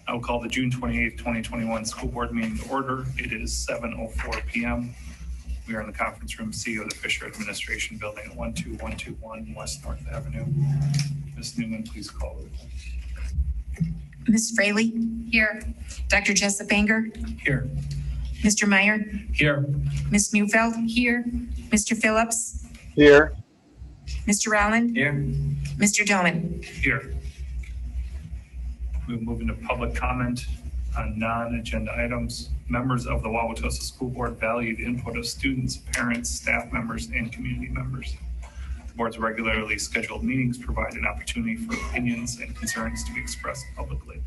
I will call the June 28th, 2021 school board meeting to order. It is 7:04 p.m. We are in the conference room C of the Fisher Administration Building at 12121 West North Avenue. Ms. Newman, please call the roll. Ms. Fraley? Here. Dr. Jessup Banger? Here. Mr. Meyer? Here. Ms. Mufeld? Here. Mr. Phillips? Here. Mr. Rowland? Here. Mr. Doman? Here. We'll move into public comment on non-agenda items. Members of the Wauwatosa School Board value the input of students, parents, staff members, and community members. The board's regularly scheduled meetings provide an opportunity for opinions and concerns to be expressed publicly.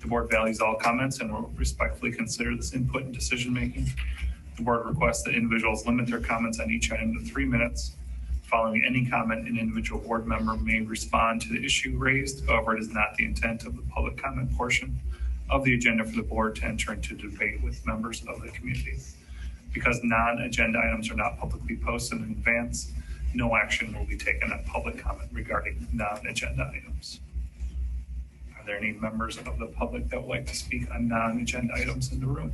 The board values all comments and will respectfully consider this input in decision-making. The board requests that individuals limit their comments on each item to 3 minutes. Following any comment, an individual board member may respond to the issue raised. However, it is not the intent of the public comment portion of the agenda for the board to enter into debate with members of the community. Because non-agenda items are not publicly posted in advance, no action will be taken on public comment regarding non-agenda items. Are there any members of the public that would like to speak on non-agenda items in the room?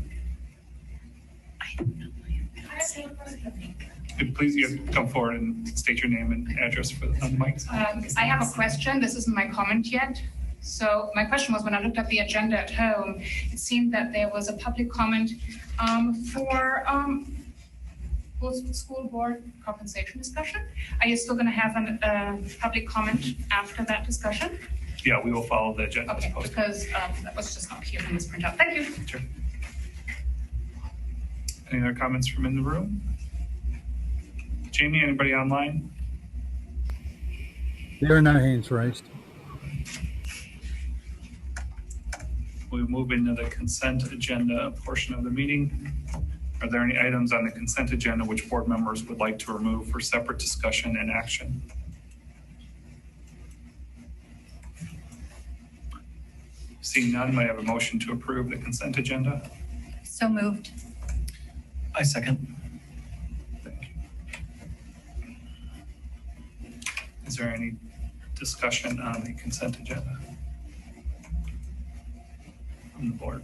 Please, you come forward and state your name and address for the mic. I have a question. This isn't my comment yet. So my question was, when I looked at the agenda at home, it seemed that there was a public comment for school board compensation discussion. Are you still going to have a public comment after that discussion? Yeah, we will follow the agenda. Okay, because that was just not here from this printout. Thank you. Sure. Any other comments from in the room? Jamie, anybody online? There are no hands raised. We move into the consent agenda portion of the meeting. Are there any items on the consent agenda which board members would like to remove for separate discussion and action? Seeing none, may I have a motion to approve the consent agenda? So moved. I second. Thank you. Is there any discussion on the consent agenda from the board?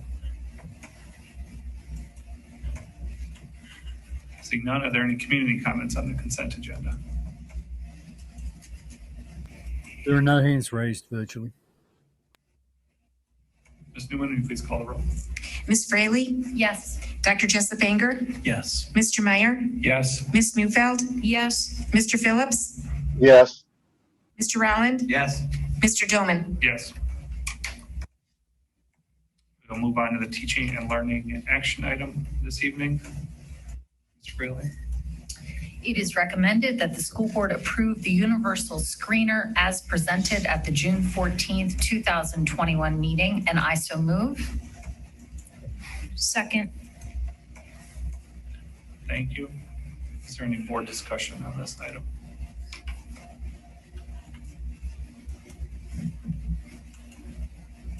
Seeing none, are there any community comments on the consent agenda? There are no hands raised virtually. Ms. Newman, will you please call the roll? Ms. Fraley? Yes. Dr. Jessup Banger? Yes. Mr. Meyer? Yes. Ms. Mufeld? Yes. Mr. Phillips? Yes. Mr. Rowland? Yes. Mr. Doman? Yes. We'll move on to the teaching and learning action item this evening. Ms. Fraley. It is recommended that the school board approve the universal screener as presented at the June 14th, 2021 meeting, and I so move. Second. Thank you. Is there any board discussion on this item?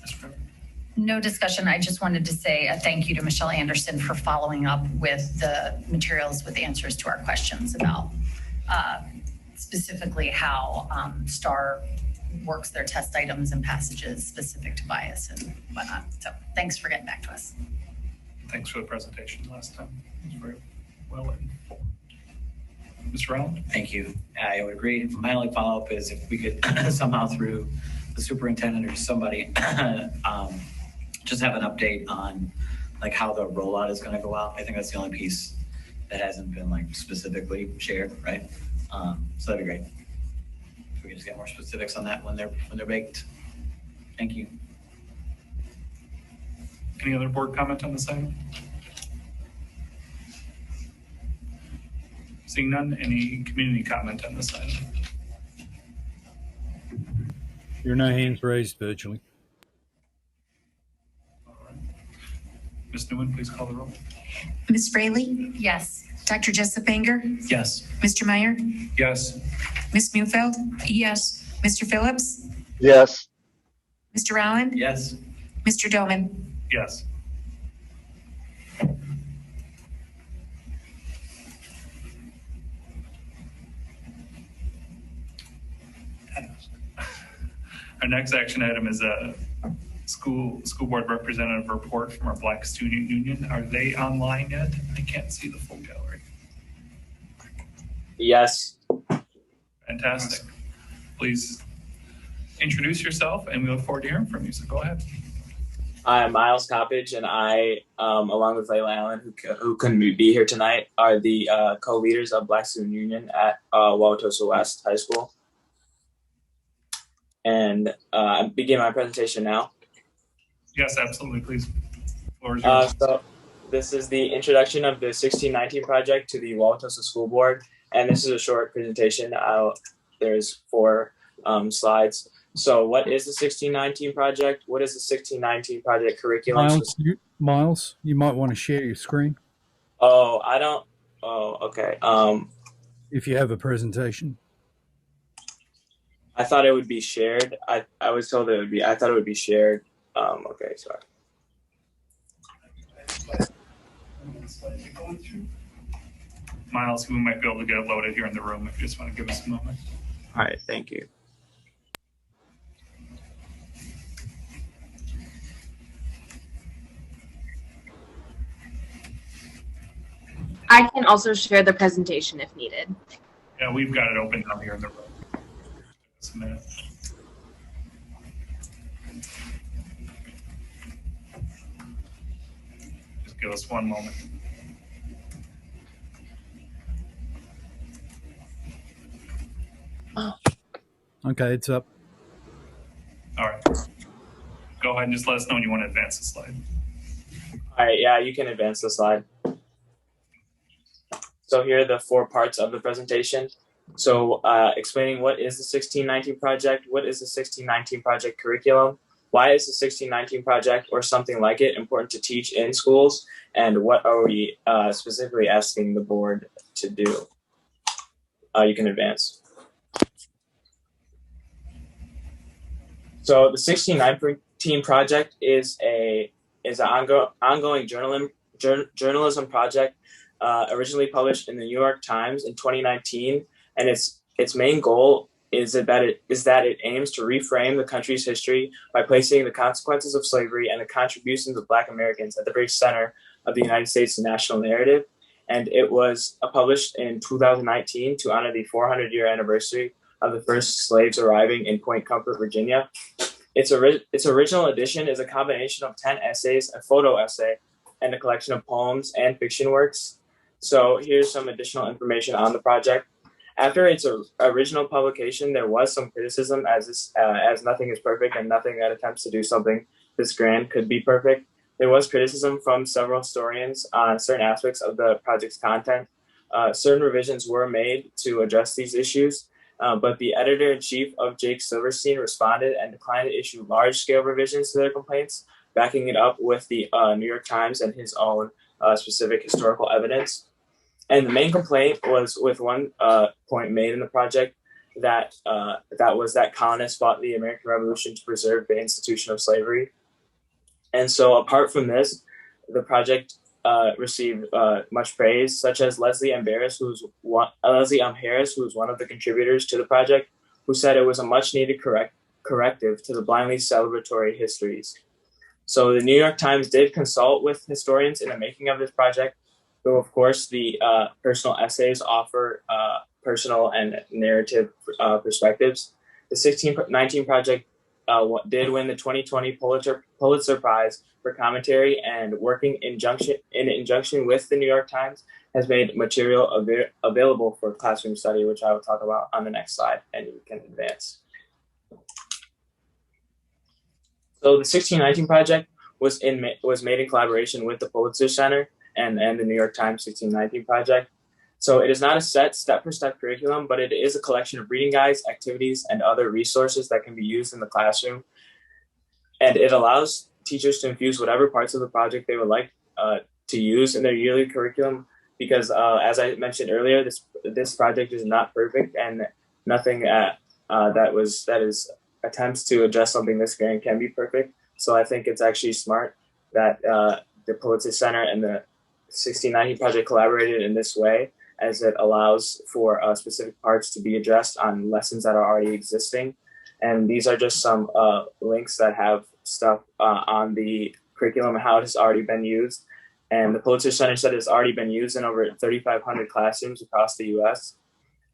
Ms. Fraley. No discussion. I just wanted to say a thank you to Michelle Anderson for following up with the materials with answers to our questions about specifically how STAR works their test items and passages specific to bias and whatnot. So thanks for getting back to us. Thanks for the presentation last time. It was very well informed. Mr. Rowland? Thank you. I would agree. My only follow-up is if we could somehow through the superintendent or somebody just have an update on like how the rollout is going to go out. I think that's the only piece that hasn't been like specifically shared, right? So that'd be great. If we could just get more specifics on that when they're baked. Thank you. Any other board comment on this item? Seeing none, any community comment on this item? There are no hands raised virtually. All right. Ms. Newman, please call the roll. Ms. Fraley? Yes. Dr. Jessup Banger? Yes. Mr. Meyer? Yes. Ms. Mufeld? Yes. Mr. Phillips? Yes. Mr. Rowland? Yes. Mr. Doman? Yes. Our next action item is a school board representative report from our Black Student Union. Are they online yet? I can't see the full gallery. Yes. Fantastic. Please introduce yourself, and we look forward to hearing from you. So go ahead. I'm Miles Coppage, and I, along with Layla Allen, who couldn't be here tonight, are the co-leaders of Black Student Union at Wauwatosa West High School. And I begin my presentation now. Yes, absolutely. Please. Floor is yours. So this is the introduction of the 1619 project to the Wauwatosa School Board, and this is a short presentation. There's 4 slides. So what is the 1619 project? What is the 1619 project curriculum? Miles, you might want to share your screen Oh, I don't. Oh, okay. if you have a presentation. I thought it would be shared. I was told it would be. I thought it would be shared. Okay, sorry. Miles, we might be able to get it loaded here in the room if you just want to give us a moment. All right, thank you. I can also share the presentation if needed. Yeah, we've got it open now here in the room. Just a minute. Just give us one moment. Okay, it's up. All right. Go ahead and just let us know when you want to advance the slide. All right, yeah, you can advance the slide. So here are the 4 parts of the presentation. So explaining what is the 1619 project, what is the 1619 project curriculum, why is the 1619 project or something like it important to teach in schools, and what are we specifically asking the board to do. You can advance. So the 1619 project is an ongoing journalism project originally published in the New York Times in 2019, and its main goal is that it aims to reframe the country's history by placing the consequences of slavery and the contributions of Black Americans at the very center of the United States national narrative. And it was published in 2019 to honor the 400-year anniversary of the first slaves arriving in Point Comfort, Virginia. Its original edition is a combination of 10 essays, a photo essay, and a collection of poems and fiction works. So here's some additional information on the project. After its original publication, there was some criticism as nothing is perfect and nothing that attempts to do something this grand could be perfect. There was criticism from several historians on certain aspects of the project's content. Certain revisions were made to address these issues, but the editor-in-chief of Jake Silverstein responded and declined to issue large-scale revisions to their complaints, backing it up with the New York Times and his own specific historical evidence. And the main complaint was with one point made in the project that was that colonists fought the American Revolution to preserve the institution of slavery. And so apart from this, the project received much praise, such as Leslie M. Harris, who's one of the contributors to the project, who said it was a much-needed corrective to the blindly celebratory histories. So the New York Times did consult with historians in the making of this project, though of course the personal essays offer personal and narrative perspectives. The 1619 project did win the 2020 Pulitzer Prize for commentary, and working in conjunction with the New York Times has made material available for classroom study, which I will talk about on the next slide, and you can advance. So the 1619 project was made in collaboration with the Pulitzer Center and the New York Times 1619 project. So it is not a set step-for-step curriculum, but it is a collection of reading guides, activities, and other resources that can be used in the classroom. And it allows teachers to infuse whatever parts of the project they would like to use in their yearly curriculum, because as I mentioned earlier, this project is not perfect, and nothing that is attempts to address something this grand can be perfect. So I think it's actually smart that the Pulitzer Center and the 1690 project collaborated in this way, as it allows for specific parts to be addressed on lessons that are already existing. And these are just some links that have stuff on the curriculum and how it has already been used. And the Pulitzer Center said it's already been used in over 3,500 classrooms across the U.S.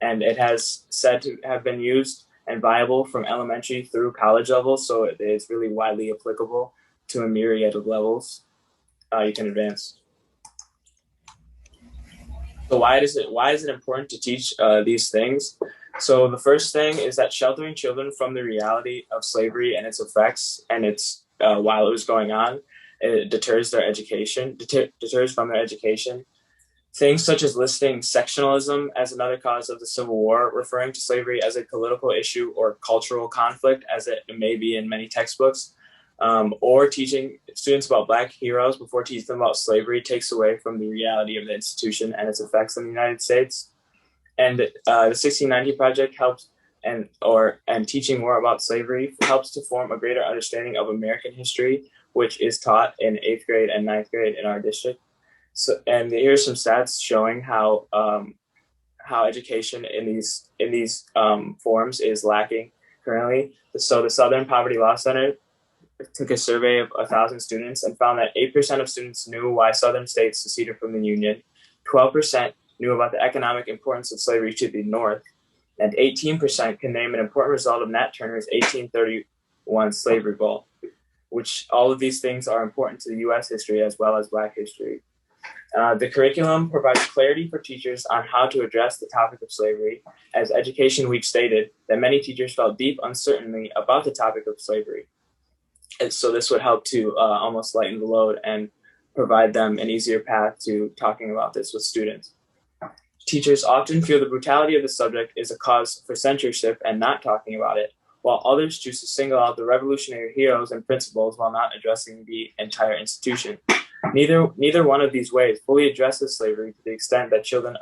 And it has said to have been used and viable from elementary through college levels. So it is really widely applicable to a myriad of levels you can advance. So why is it important to teach these things? So the first thing is that sheltering children from the reality of slavery and its effects and its while it was going on, it deters from their education. Things such as listing sectionalism as another cause of the Civil War, referring to slavery as a political issue or cultural conflict, as it may be in many textbooks, or teaching students about Black heroes before teaching them about slavery takes away from the reality of the institution and its effects in the United States. And the 1690 Project helps, and teaching more about slavery helps to form a greater understanding of American history, which is taught in 8th grade and 9th grade in our district. So, and here's some stats showing how education in these forms is lacking currently. So the Southern Poverty Law Center took a survey of 1,000 students and found that 8% of students knew why Southern states seceded from the Union, 12% knew about the economic importance of slavery to the North, and 18% can name an important result of Nat Turner's 1831 Slave Revolt, which all of these things are important to the U.S. history as well as Black history. The curriculum provides clarity for teachers on how to address the topic of slavery. As Education Week stated, that many teachers felt deep uncertainty about the topic of slavery. And so this would help to almost lighten the load and provide them an easier path to talking about this with students. Teachers often feel the brutality of the subject is a cause for censorship and not talking about it, while others choose to single out the revolutionary heroes and principles while not addressing the entire institution. Neither one of these ways fully addresses slavery to the extent that children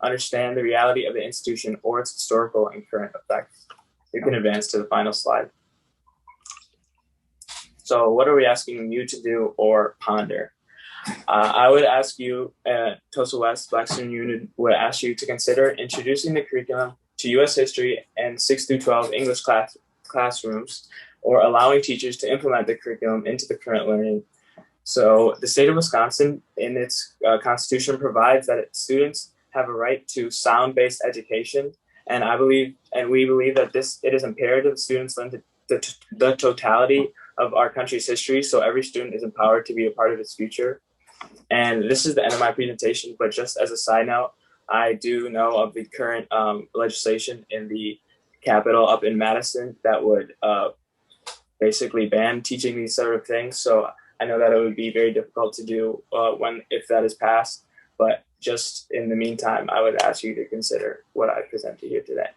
understand the reality of the institution or its historical and current effects. You can advance to the final slide. So what are we asking you to do or ponder? I would ask you, Tosa West Black Student Union would ask you to consider introducing the curriculum to U.S. history and 6 through 12 English classrooms, or allowing teachers to implement the curriculum into the current learning. So the state of Wisconsin in its constitution provides that students have a right to sound-based education. And we believe that it is imperative that students learn the totality of our country's history, so every student is empowered to be a part of its future. And this is the end of my presentation, but just as a side note, I do know of the current legislation in the Capitol up in Madison that would basically ban teaching these sort of things. So I know that it would be very difficult to do if that is passed, but just in the meantime, I would ask you to consider what I presented here today.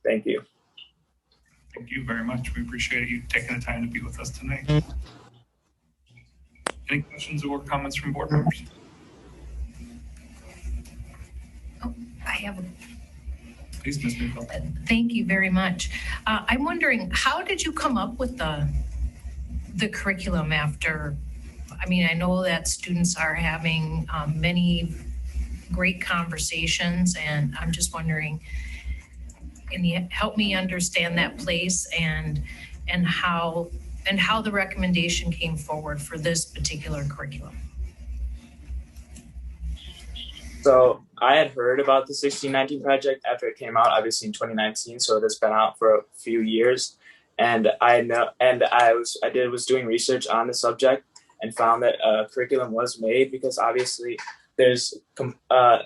Thank you. Thank you very much. We appreciate you taking the time to be with us tonight. Any questions or comments from board members? Oh, I have a Please, Ms. Neufeld. Thank you very much. I'm wondering, how did you come up with the curriculum after? I mean, I know that students are having many great conversations, and I'm just wondering, can you help me understand that place and how the recommendation came forward for this particular curriculum? So I had heard about the 1619 Project after it came out, obviously in 2019. So it has been out for a few years, and I was doing research on the subject and found that curriculum was made because obviously there's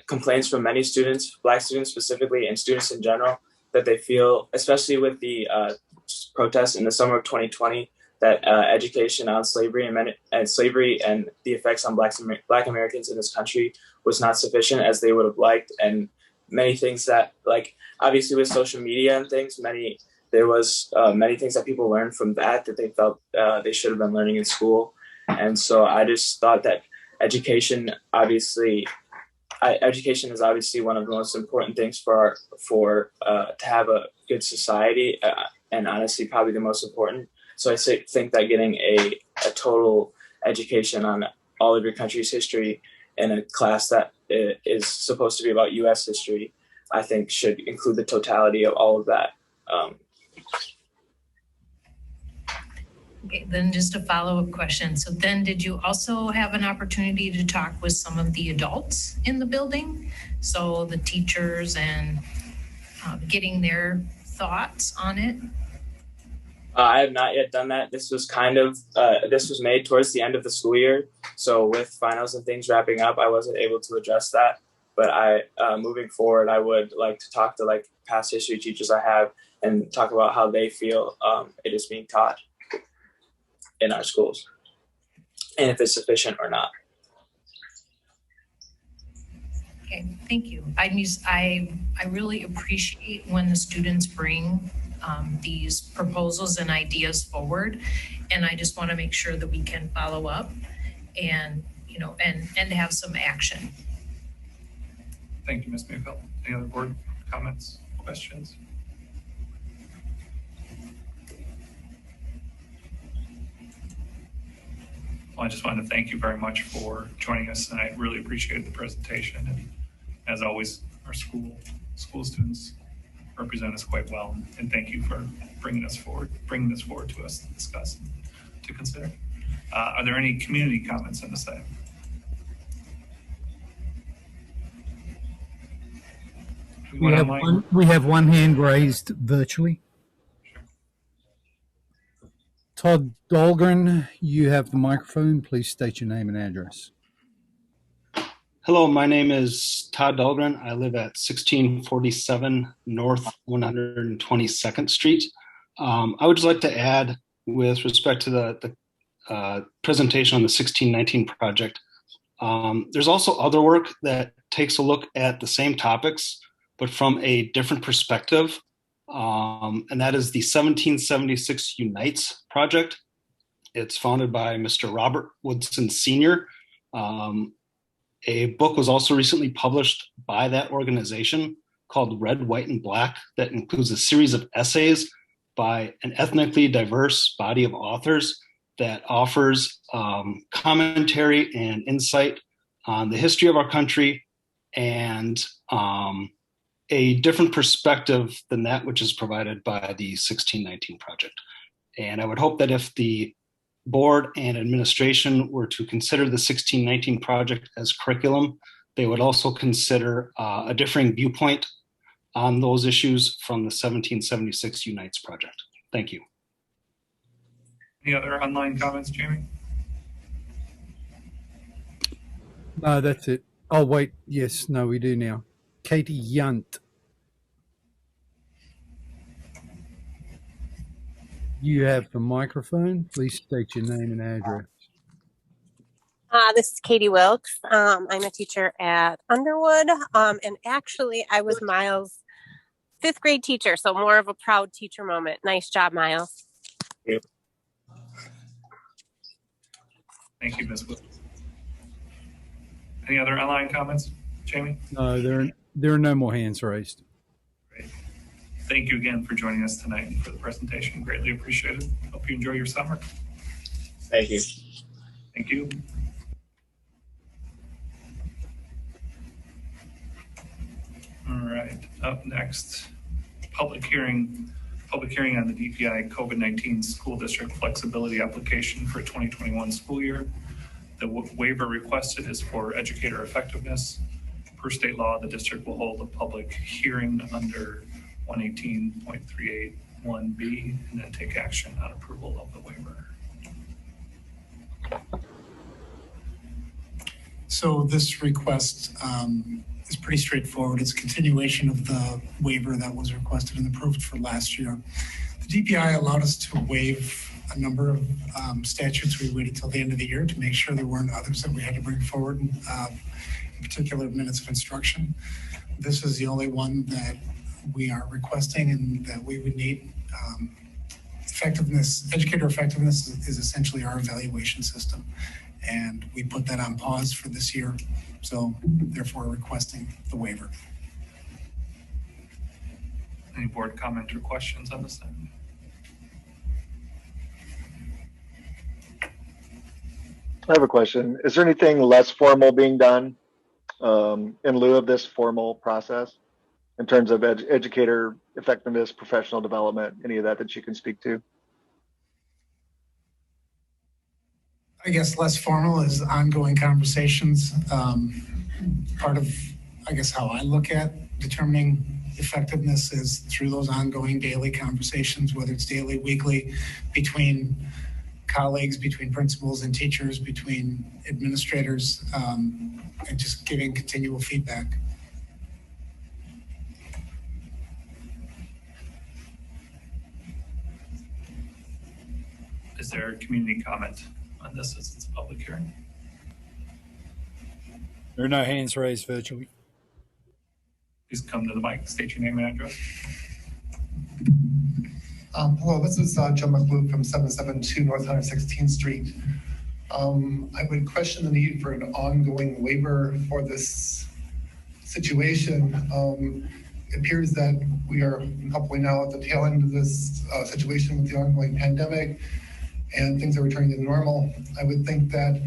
complaints from many students, Black students specifically, and students in general, that they feel, especially with the protests in the summer of 2020, that education on slavery and the effects on Black Americans in this country was not sufficient as they would have liked, and many things that, like, obviously with social media and things, there was many things that people learned from that they felt they should have been learning in school. And so I just thought that education is obviously one of the most important things to have a good society, and honestly probably the most important. So I think that getting a total education on all of your country's history in a class that is supposed to be about U.S. history, I think should include the totality of all of that. Okay, then just a follow-up question. So then did you also have an opportunity to talk with some of the adults in the building? So the teachers and getting their thoughts on it? I have not yet done that. This was this was made towards the end of the school year. So with finals and things wrapping up, I wasn't able to address that. But moving forward, I would like to talk to like past history teachers I have and talk about how they feel it is being taught in our schools and if it's sufficient or not. Okay, thank you. I really appreciate when the students bring these proposals and ideas forward. And I just want to make sure that we can follow up and, and have some action. Thank you, Ms. Mayfield. Any other board comments, questions? Well, I just wanted to thank you very much for joining us tonight. Really appreciated the presentation. And as always, our school students represent us quite well. And thank you for bringing this forward to us to discuss and to consider. Are there any community comments on this item? We have one hand raised virtually. Sure. Todd Dahlgren, you have the microphone. Please state your name and address. Hello, my name is Todd Dahlgren. I live at 1647 North 122nd Street. I would just like to add, with respect to the presentation on the 1619 project, there's also other work that takes a look at the same topics, but from a different perspective, and that is the 1776 Unites project. It's founded by Mr. Robert Woodson Sr. A book was also recently published by that organization called Red, White, and Black that includes a series of essays by an ethnically diverse body of authors that offers commentary and insight on the history of our country and a different perspective than that which is provided by the 1619 project. And I would hope that if the board and administration were to consider the 1619 project as curriculum, they would also consider a differing viewpoint on those issues from the 1776 Unites project. Thank you. Any other online comments, Jamie? No, that's it. Oh, wait. Yes, no, we do now. Katie Yunt. You have the microphone. Please state your name and address. This is Katie Wilkes. I'm a teacher at Underwood. And actually, I was Miles' 5th grade teacher, so more of a proud teacher moment. Nice job, Miles. Thank you, Ms. Wilkes. Any other online comments, Jamie? No, there are no more hands raised. Great. Thank you again for joining us tonight and for the presentation. Greatly appreciated. Hope you enjoy your summer. Thank you. Thank you. All right, up next, public hearing on the DPI COVID-19 school district flexibility application for 2021 school year. The waiver requested is for educator effectiveness. Per state law, the district will hold a public hearing under 118.381B and then take action on approval of the waiver. So this request is pretty straightforward. It's a continuation of the waiver that was requested and approved for last year. The DPI allowed us to waive a number of statutes. We waited till the end of the year to make sure there weren't others that we had to bring forward, in particular minutes of instruction. This is the only one that we are requesting and that we would need. Educator effectiveness is essentially our evaluation system. And we put that on pause for this year. So therefore requesting the waiver. Any board comment or questions on this item? I have a question. Is there anything less formal being done in lieu of this formal process in terms of educator effectiveness, professional development, any of that you can speak to? I guess less formal is ongoing conversations. Part of, I guess, how I look at determining effectiveness is through those ongoing daily conversations, whether it's daily, weekly, between colleagues, between principals and teachers, between administrators, and just giving continual feedback. Is there a community comment on this as it's a public hearing? There are no hands raised virtually. Please come to the mic, state your name and address. Hello, this is John McLeod from 772 North 116th Street. I would question the need for an ongoing waiver for this situation. It appears that we are probably now at the tail end of this situation with the ongoing pandemic, and things are returning to normal. I would think that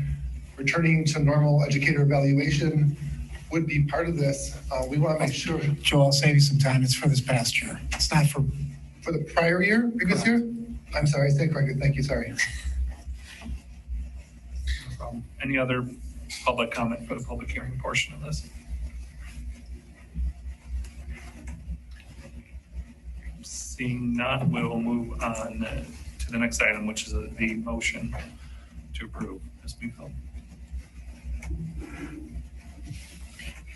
returning to normal educator evaluation would be part of this. We want to make sure. Joe, I'll save you some time. It's for this past year. It's not for the prior year, previous year? I'm sorry, I said correctly. Thank you, sorry. No problem. Any other public comment for the public hearing portion of this? Seeing none, we will move on to the next item, which is the motion to approve. Ms. Bufeld.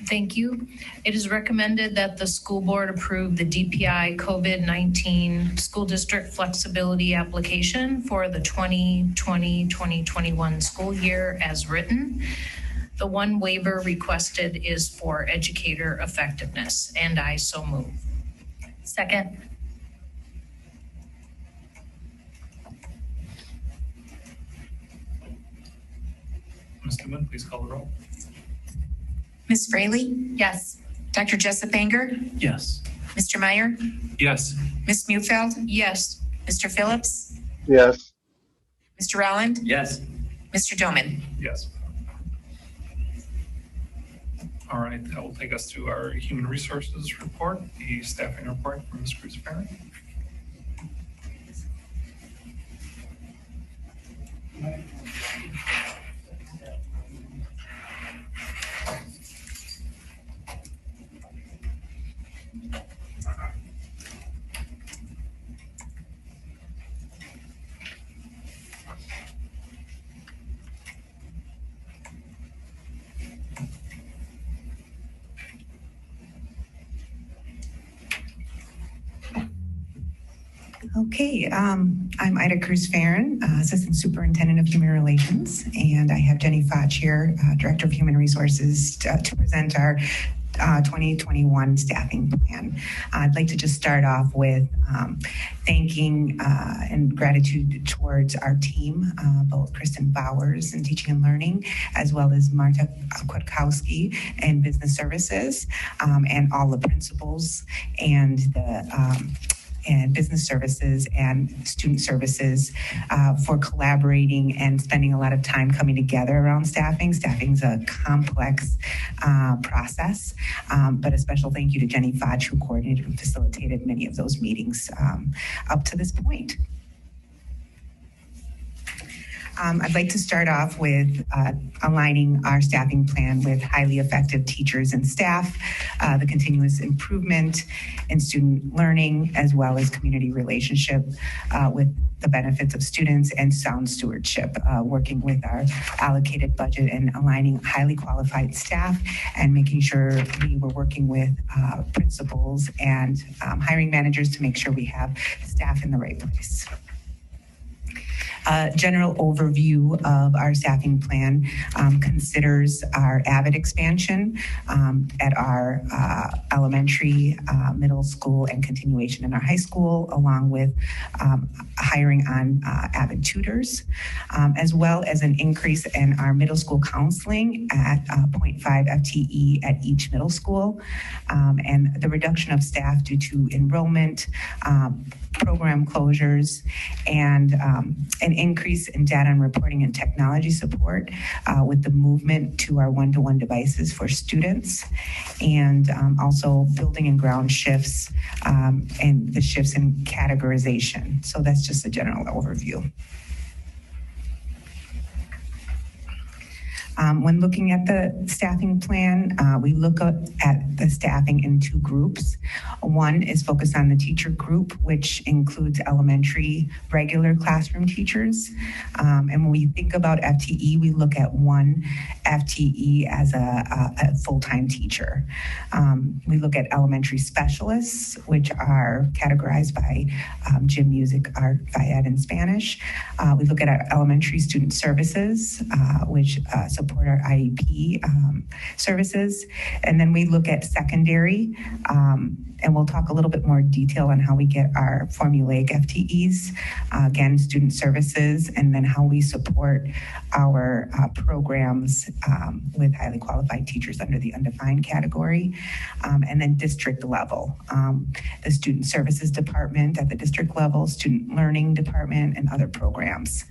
Thank you. It is recommended that the school board approve the DPI COVID-19 school district flexibility application for the 2020-2021 school year as written. The one waiver requested is for educator effectiveness, and I so move. Second. Ms. Newman, please call the roll. Ms. Fraley? Yes. Dr. Jessup Banger? Yes. Mr. Meyer? Yes. Ms. Mufeld? Yes. Mr. Phillips? Yes. Mr. Rowland? Yes. Mr. Doman? Yes. All right, that will take us to our human resources report, the staffing report from Ms. Cruz-Parent. Okay, I'm Ida Cruz-Farren, Assistant Superintendent of Human Relations, and I have Jenny Foch here, Director of Human Resources, to present our 2021 staffing plan. I'd like to just start off with thanking and gratitude towards our team, both Kristen Bowers in Teaching and Learning, as well as Marta Kwiatkowski in Business Services, and all the principals and the and business services and student services for collaborating and spending a lot of time coming together around staffing. Staffing's a complex process, but a special thank you to Jenny Foch, who coordinated and facilitated many of those meetings up to this point. I'd like to start off with aligning our staffing plan with highly effective teachers and staff, the continuous improvement in student learning, as well as community relationship with the benefits of students and sound stewardship, working with our allocated budget and aligning highly qualified staff and making sure we were working with principals and hiring managers to make sure we have staff in the right place. General overview of our staffing plan considers our AVID expansion at our elementary, middle school, and continuation in our high school, along with hiring on AVID tutors, as well as an increase in our middle school counseling at 0.5 FTE at each middle school, and the reduction of staff due to enrollment, program closures, and an increase in data and reporting and technology support with the movement to our one-to-one devices for students, and also building and ground shifts and the shifts in categorization. So that's just a general overview. When looking at the staffing plan, we look at the staffing in two groups. One is focused on the teacher group, which includes elementary regular classroom teachers. And when we think about FTE, we look at one FTE as a full-time teacher. We look at elementary specialists, which are categorized by gym, music, art, FIED, and Spanish. We look at our elementary student services, which support our IEP services. And then we look at secondary, and we'll talk a little bit more detail on how we get our formulaic FTEs, again, student services, and then how we support our programs with highly qualified teachers under the undefined category, and then district level, the student services department at the district level, student learning department, and other programs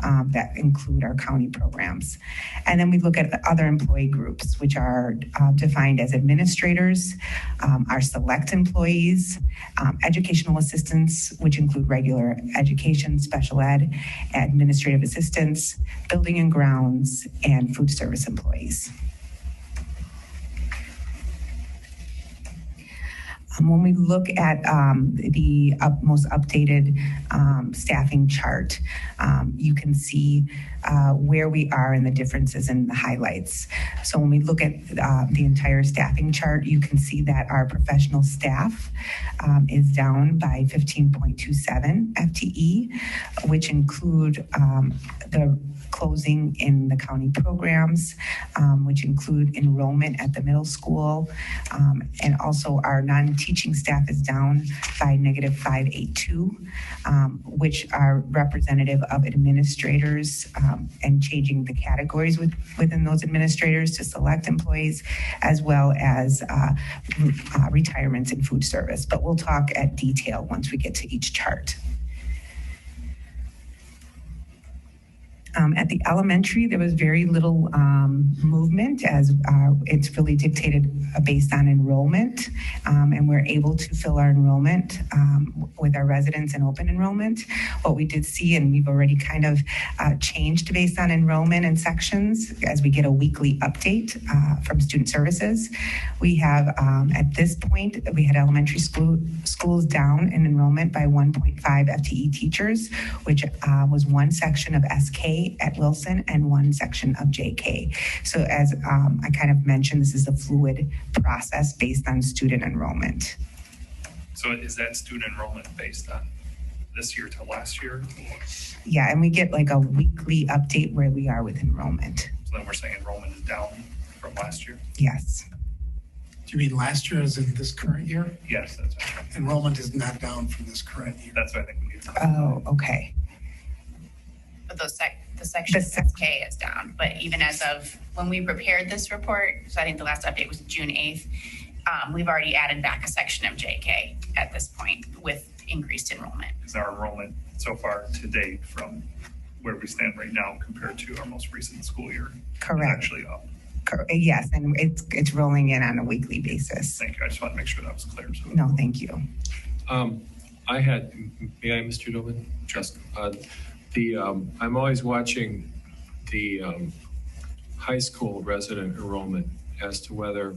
that include our county programs. And then we look at other employee groups, which are defined as administrators, our select employees, educational assistants, which include regular education, special ed, administrative assistants, building and grounds, and food service employees. When we look at the most updated staffing chart, you can see where we are in the differences and the highlights. So when we look at the entire staffing chart, you can see that our professional staff is down by 15.27 FTE, which include the closing in the county programs, which include enrollment at the middle school, and also our non-teaching staff is down by negative 582, which are representative of administrators and changing the categories within those administrators to select employees, as well as retirements and food service. But we'll talk at detail once we get to each chart. At the elementary, there was very little movement as it's really dictated based on enrollment, and we're able to fill our enrollment with our residents and open enrollment. What we did see, and we've already kind of changed based on enrollment and sections as we get a weekly update from student services. We have, at this point, we had elementary schools down in enrollment by 1.5 FTE teachers, which was one section of SK at Wilson and one section of JK. So as I kind of mentioned, this is a fluid process based on student enrollment. So is that student enrollment based on this year to last year? Yeah, and we get like a weekly update where we are with enrollment. So then we're saying enrollment is down from last year? Yes. Do you mean last year as in this current year? Yes, that's right. Enrollment is not down from this current year. That's what I think we need to Oh, okay. But the section SK is down, but even as of when we prepared this report, so I think the last update was June 8th, we've already added back a section of JK at this point with increased enrollment. Is our enrollment so far to date from where we stand right now compared to our most recent school year? Correct. Actually up. Yes, and it's rolling in on a weekly basis. Thank you. I just want to make sure that was clear. So No, thank you. I had, may I, Mr. Doman? Just I'm always watching the high school resident enrollment as to whether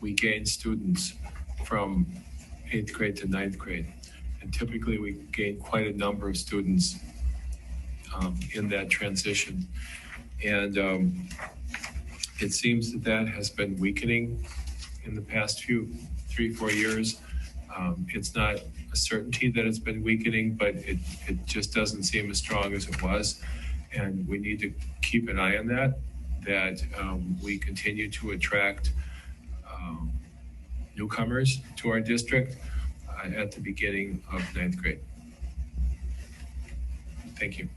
we gain students from 8th grade to 9th grade. And typically we gain quite a number of students in that transition. And it seems that has been weakening in the past 3-4 years. It's not a certainty that it's been weakening, but it just doesn't seem as strong as it was. And we need to keep an eye on that we continue to attract newcomers to our district at the beginning of 9th grade. Thank you.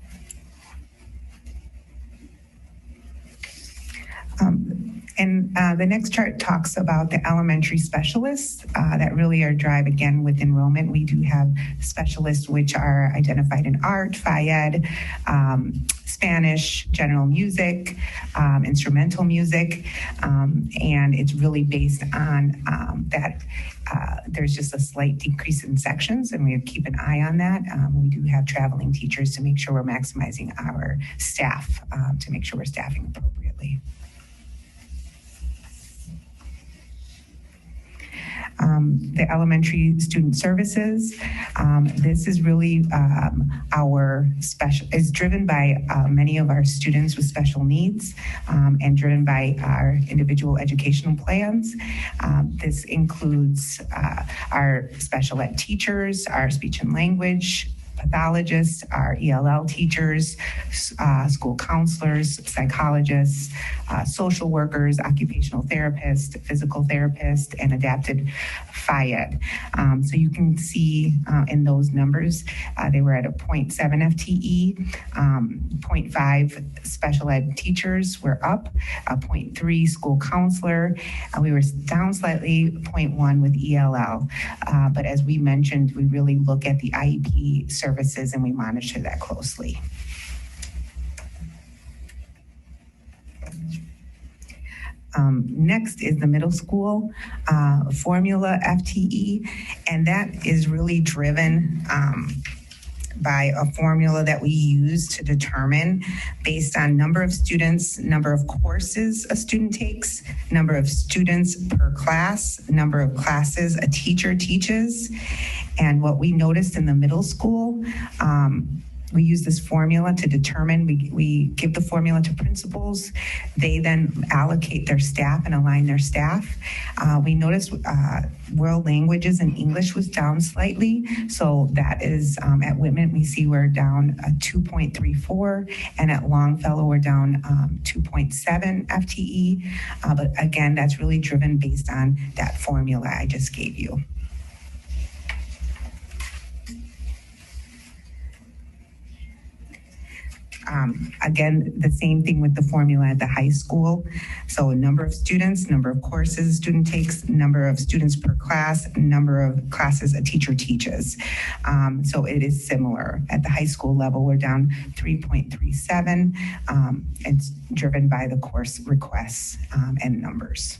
And the next chart talks about the elementary specialists that really are drive again with enrollment. We do have specialists which are identified in art, FIED, Spanish, general music, instrumental music, and it's really based on that there's just a slight decrease in sections, and we keep an eye on that. We do have traveling teachers to make sure we're maximizing our staff to make sure we're staffing appropriately. The elementary student services. This is really our special, is driven by many of our students with special needs and driven by our individual educational plans. This includes our special ed teachers, our speech and language pathologists, our ELL teachers, school counselors, psychologists, social workers, occupational therapists, physical therapists, and adapted FIED. So you can see in those numbers, they were at a 0.7 FTE, 0.5 special ed teachers were up, a 0.3 school counselor. We were down slightly, 0.1 with ELL. But as we mentioned, we really look at the IEP services and we monitor that closely. Next is the middle school formula FTE, and that is really driven by a formula that we use to determine based on number of students, number of courses a student takes, number of students per class, number of classes a teacher teaches. And what we noticed in the middle school, we use this formula to determine, we give the formula to principals. They then allocate their staff and align their staff. We noticed world languages and English was down slightly. So that is, at Whitman, we see we're down 2.34, and at Longfellow, we're down 2.7 FTE. But again, that's really driven based on that formula I just gave you. Again, the same thing with the formula at the high school. So number of students, number of courses a student takes, number of students per class, number of classes a teacher teaches. So it is similar. At the high school level, we're down 3.37. It's driven by the course requests and numbers.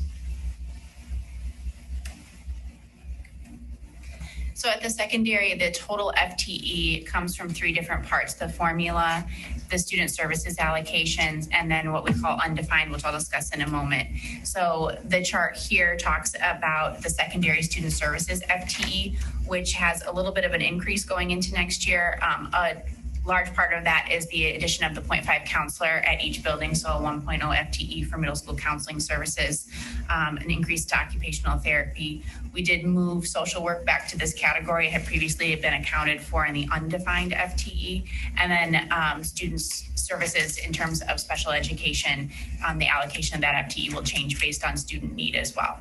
So at the secondary, the total FTE comes from three different parts: the formula, the student services allocations, and then what we call undefined, which I'll discuss in a moment. So the chart here talks about the secondary student services FTE, which has a little bit of an increase going into next year. A large part of that is the addition of the 0.5 counselor at each building, so a 1.0 FTE for middle school counseling services, an increase to occupational therapy. We did move social work back to this category. It had previously been accounted for in the undefined FTE. And then students services in terms of special education, the allocation of that FTE will change based on student need as well.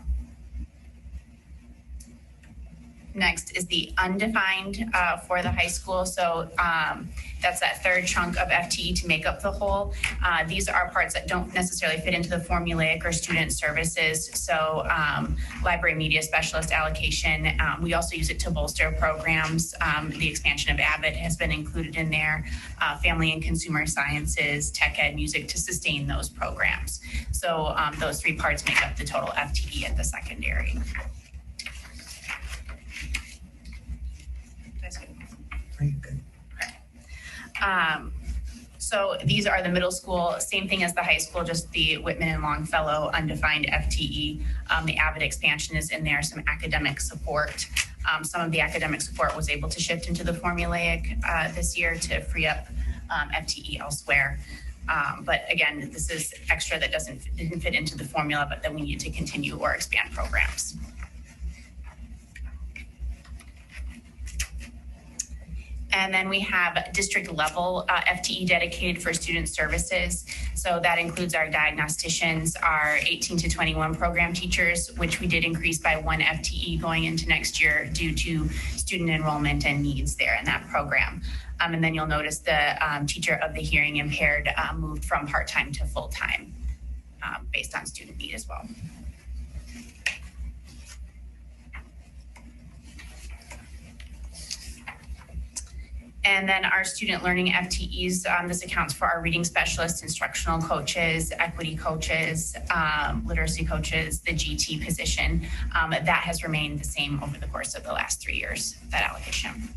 Next is the undefined for the high school. So that's that third chunk of FTE to make up the whole. These are parts that don't necessarily fit into the formulaic or student services. So library media specialist allocation. We also use it to bolster programs. The expansion of AVID has been included in there. Family and consumer sciences, tech ed, music to sustain those programs. So those three parts make up the total FTE at the secondary. Very good. So these are the middle school, same thing as the high school, just the Whitman and Longfellow undefined FTE. The AVID expansion is in there, some academic support. Some of the academic support was able to shift into the formulaic this year to free up FTE elsewhere. But again, this is extra that didn't fit into the formula, but that we need to continue or expand programs. And then we have district level FTE dedicated for student services. So that includes our diagnosticians, our 18 to 21 program teachers, which we did increase by 1 FTE going into next year due to student enrollment and needs there in that program. And then you'll notice the teacher of the hearing impaired moved from part-time to full-time based on student need as well. And then our student learning FTEs, this accounts for our reading specialists, instructional coaches, equity coaches, literacy coaches, the GT position. That has remained the same over the course of the last 3 years, that allocation.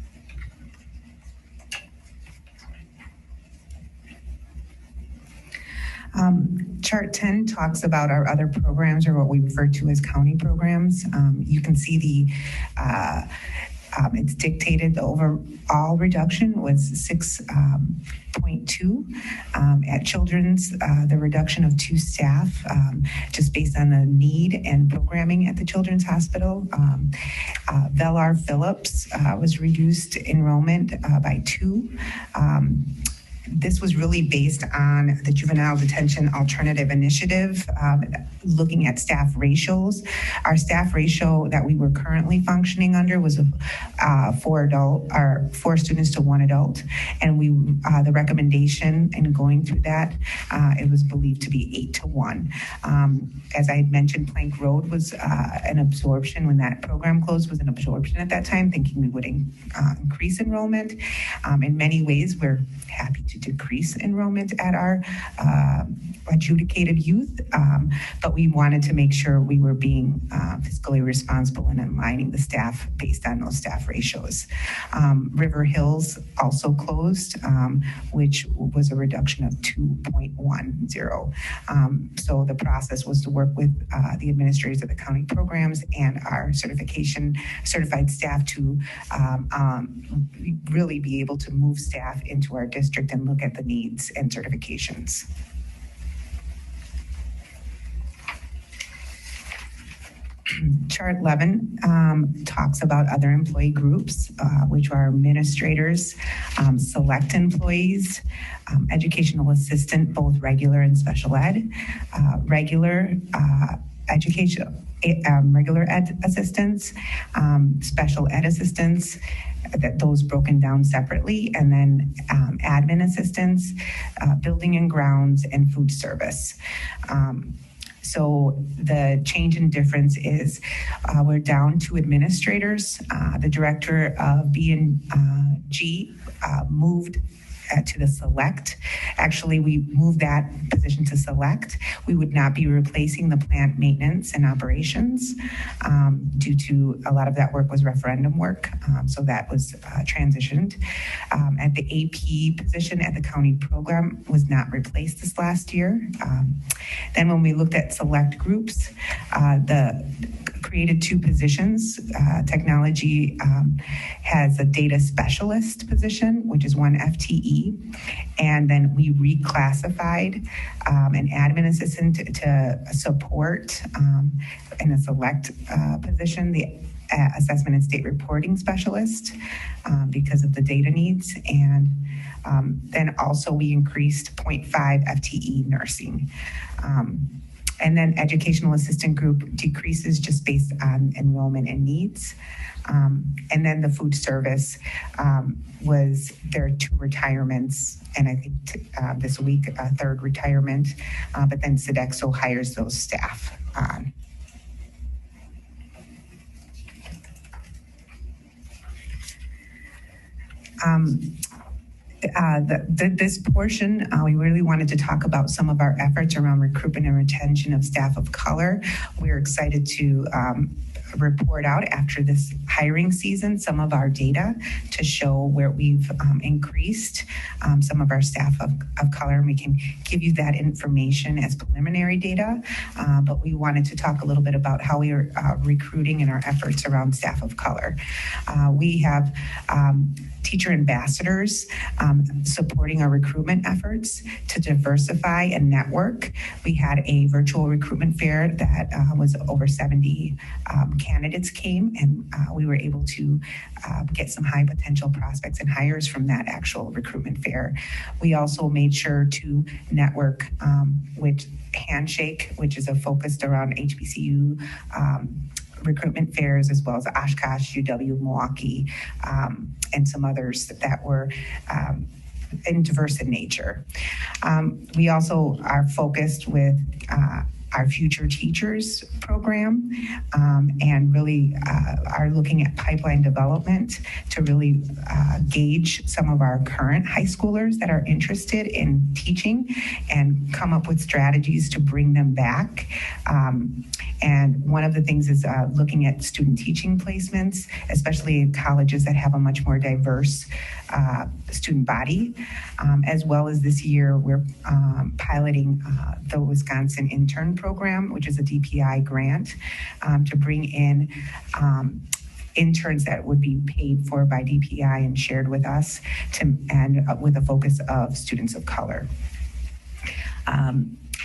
Chart 10 talks about our other programs, or what we refer to as county programs. You can see it's dictated, the overall reduction was 6.2. At Children's, the reduction of 2 staff, just based on the need and programming at the Children's Hospital. Velar Phillips was reduced enrollment by 2. This was really based on the Juvenile Detention Alternative Initiative, looking at staff ratios. Our staff ratio that we were currently functioning under was 4 students to 1 adult, and the recommendation in going through that, it was believed to be 8 to 1. As I had mentioned, Plank Road was an absorption when that program closed, was an absorption at that time, thinking we would increase enrollment. In many ways, we're happy to decrease enrollment at our adjudicated youth, but we wanted to make sure we were being fiscally responsible and aligning the staff based on those staff ratios. River Hills also closed, which was a reduction of 2.10. So the process was to work with the administrators of the county programs and our certified staff to really be able to move staff into our district and look at the needs and certifications. Chart 11 talks about other employee groups, which are administrators, select employees, educational assistant, both regular and special ed, regular ed assistants, special ed assistants, those broken down separately, and then admin assistants, building and grounds, and food service. So the change in difference is we're down to administrators. The director of B&G moved to the select. Actually, we moved that position to select. We would not be replacing the plant maintenance and operations due to a lot of that work was referendum work. So that was transitioned. At the AP position at the county program was not replaced this last year. Then when we looked at select groups, created 2 positions. Technology has a data specialist position, which is 1 FTE. And then we reclassified an admin assistant to support in a select position, the assessment and state reporting specialist, because of the data needs. And then also we increased 0.5 FTE nursing. And then educational assistant group decreases just based on enrollment and needs. And then the food service there are 2 retirements, and I think this week a 3rd retirement, but then Sodexo hires those staff on. This portion, we really wanted to talk about some of our efforts around recruitment and retention of staff of color. We're excited to report out after this hiring season some of our data to show where we've increased some of our staff of color, and we can give you that information as preliminary data, but we wanted to talk a little bit about how we are recruiting and our efforts around staff of color. We have teacher ambassadors supporting our recruitment efforts to diversify and network. We had a virtual recruitment fair that was over 70 candidates came, and we were able to get some high potential prospects and hires from that actual recruitment fair. We also made sure to network with Handshake, which is focused around HBCU recruitment fairs, as well as Oshkosh, UW, Milwaukee, and some others that were and diverse in nature. We also are focused with our Future Teachers program, and really are looking at pipeline development to really gauge some of our current high schoolers that are interested in teaching and come up with strategies to bring them back. And one of the things is looking at student teaching placements, especially in colleges that have a much more diverse student body, as well as this year we're piloting the Wisconsin Intern Program, which is a DPI grant, to bring in interns that would be paid for by DPI and shared with us, and with a focus of students of color.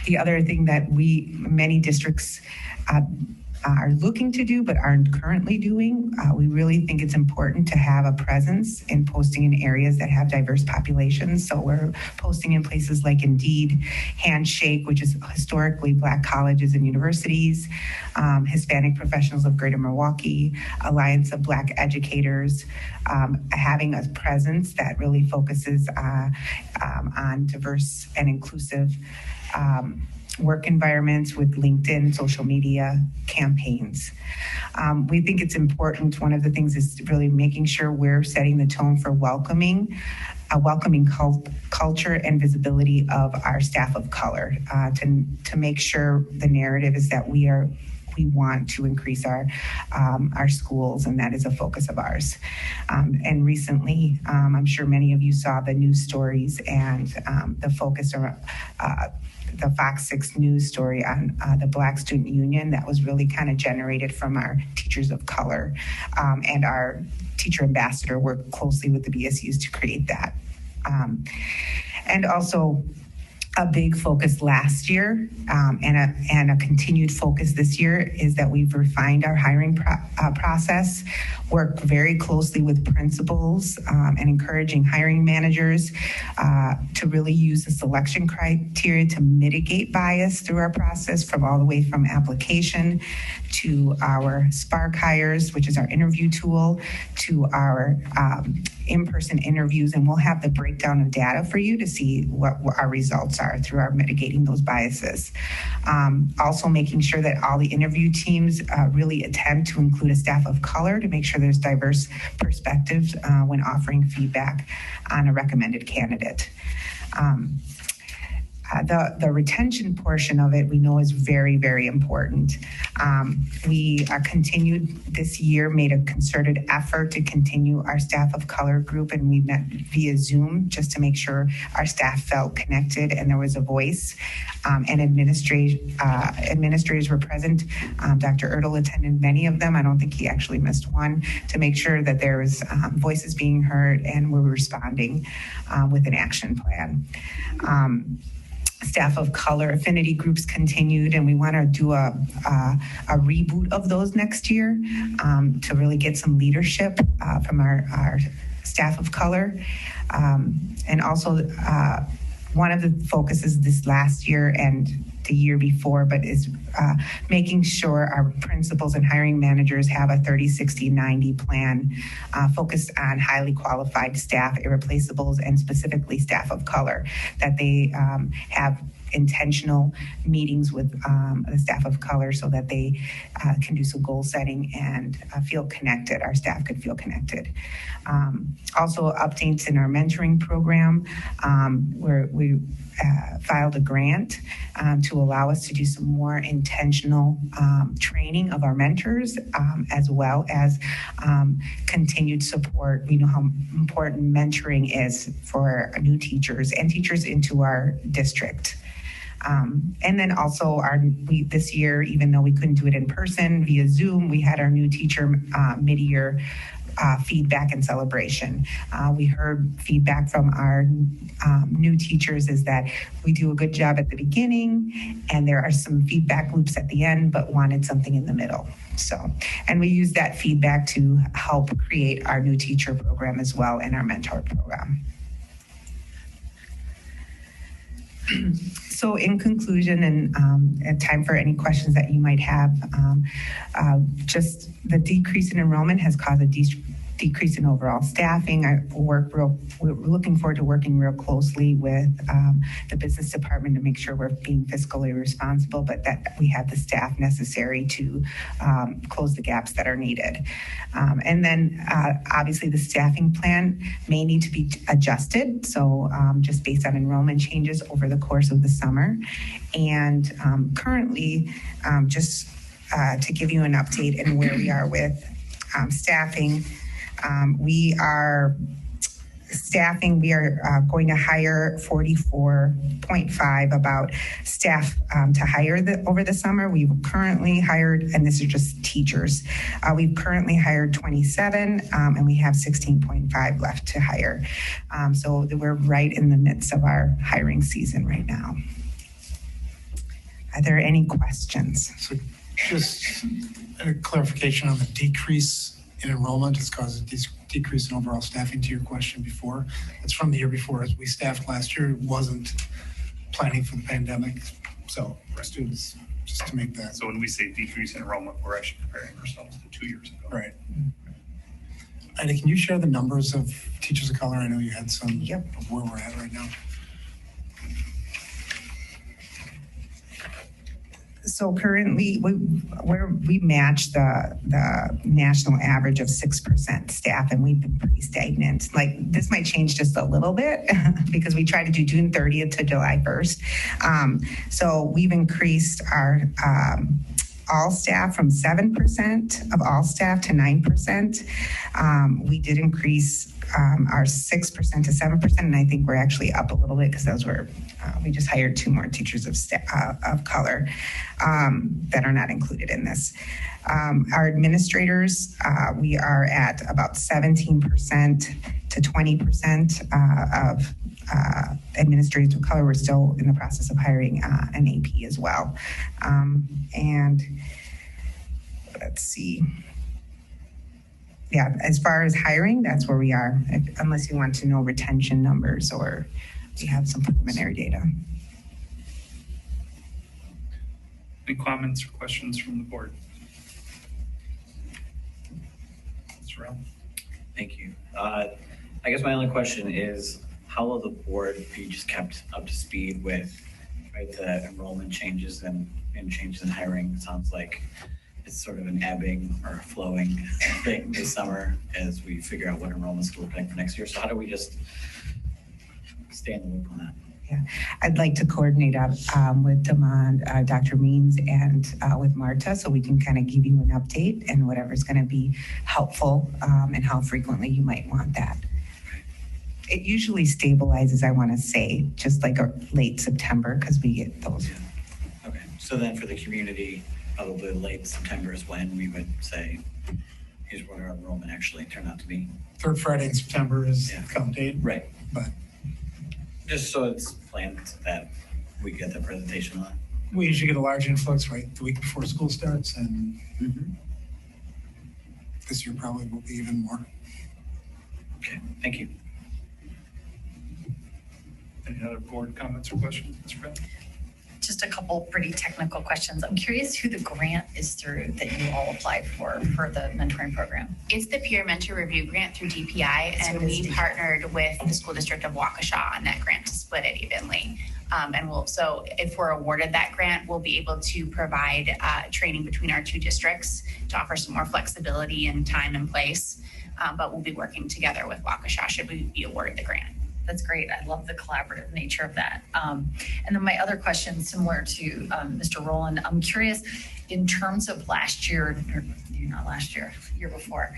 The other thing that many districts are looking to do but aren't currently doing, we really think it's important to have a presence in posting in areas that have diverse populations. So we're posting in places like Indeed, Handshake, which is historically Black colleges and universities, Hispanic Professionals of Greater Milwaukee, Alliance of Black Educators, having a presence that really focuses on diverse and inclusive work environments with LinkedIn, social media campaigns. We think it's important. One of the things is really making sure we're setting the tone for welcoming culture and visibility of our staff of color, to make sure the narrative is that we want to increase our schools, and that is a focus of ours. And recently, I'm sure many of you saw the news stories and the focus around the Fox 6 News story on the Black Student Union that was really kind of generated from our teachers of color, and our teacher ambassador worked closely with the BSUs to create that. And also, a big focus last year and a continued focus this year is that we've refined our hiring process, worked very closely with principals and encouraging hiring managers to really use the selection criteria to mitigate bias through our process, from all the way from application to our Spark hires, which is our interview tool, to our in-person interviews. And we'll have the breakdown of data for you to see what our results are through our mitigating those biases. Also making sure that all the interview teams really attempt to include a staff of color to make sure there's diverse perspectives when offering feedback on a recommended candidate. The retention portion of it we know is very, very important. We continued this year, made a concerted effort to continue our staff of color group, and we met via Zoom just to make sure our staff felt connected and there was a voice. And administrators were present. Dr. Ertl attended many of them. I don't think he actually missed one, to make sure that there was voices being heard and we're responding with an action plan. Staff of color affinity groups continued, and we want to do a reboot of those next year to really get some leadership from our staff of color. And also one of the focuses this last year and the year before, but is making sure our principals and hiring managers have a 30-60-90 plan focused on highly qualified staff, irreplaceables, and specifically staff of color, that they have intentional meetings with the staff of color so that they can do some goal setting and feel connected. Our staff could feel connected. Also, updates in our mentoring program, where we filed a grant to allow us to do some more intentional training of our mentors, as well as continued support. We know how important mentoring is for new teachers and teachers into our district. And then also this year, even though we couldn't do it in person, via Zoom, we had our new teacher mid-year feedback and celebration. We heard feedback from our new teachers is that we do a good job at the beginning and there are some feedback loops at the end, but wanted something in the middle. So, and we use that feedback to help create our new teacher program as well, and our mentor program. So in conclusion, and time for any questions that you might have, just the decrease in enrollment has caused a decrease in overall staffing. We're looking forward to working real closely with the business department to make sure we're being fiscally responsible, but that we have the staff necessary to close the gaps that are needed. And then obviously the staffing plan may need to be adjusted. So just based on enrollment changes over the course of the summer. And currently, just to give you an update in where we are with staffing, we are going to hire 44.5 about staff to hire over the summer. We've currently hired, and this is just teachers, we've currently hired 27 and we have 16.5 left to hire. So we're right in the midst of our hiring season right now. Are there any questions? So just a clarification on the decrease in enrollment has caused a decrease in overall staffing to your question before. It's from the year before. As we staffed last year, it wasn't planning for the pandemic. So for students, just to make that. So when we say decrease in enrollment, we're actually comparing ourselves to 2 years ago. Right. Ida, can you share the numbers of teachers of color? I know you had some of where we're at right now. So currently, we match the national average of 6% staff, and we've been pretty stagnant. Like, this might change just a little bit because we try to do June 30th to July 1st. So we've increased our all staff from 7% of all staff to 9%. We did increase our 6% to 7%, and I think we're actually up a little bit because those were, we just hired 2 more teachers of color that are not included in this. Our administrators, we are at about 17% to 20% of administrators of color. We're still in the process of hiring an AP as well. And let's see. Yeah, as far as hiring, that's where we are, unless you want to know retention numbers or we have some preliminary data. Any comments or questions from the board? Mr. Rao? Thank you. I guess my only question is, how will the board be just kept up to speed with the enrollment changes and changes in hiring? It sounds like it's sort of an ebbing or flowing thing this summer as we figure out what enrollment's going to look like for next year. So how do we just stay in the loop on that? Yeah, I'd like to coordinate up with Dr. Means and with Marta so we can kind of give you an update and whatever's going to be helpful and how frequently you might want that. It usually stabilizes, I want to say, just like a late September because we get those. Okay, so then for the community, probably late September is when we would say, here's what our enrollment actually turned out to be. Third Friday in September is the count date. Right. But just so it's planned that we get the presentation on. We usually get a large influx right the week before school starts, and this year probably will be even more. Okay, thank you. Any other board comments or questions, Mr. Bennett? Just a couple pretty technical questions. I'm curious who the grant is through that you all applied for the mentoring program. It's the Peer Mentor Review Grant through DPI, and we partnered with the School District of Waukesha on that grant to split it evenly. So if we're awarded that grant, we'll be able to provide training between our 2 districts to offer some more flexibility in time and place. But we'll be working together with Waukesha should we be awarded the grant. That's great. I love the collaborative nature of that. And then my other question, similar to Mr. Rowland, I'm curious in terms of last year, or not last year, year before,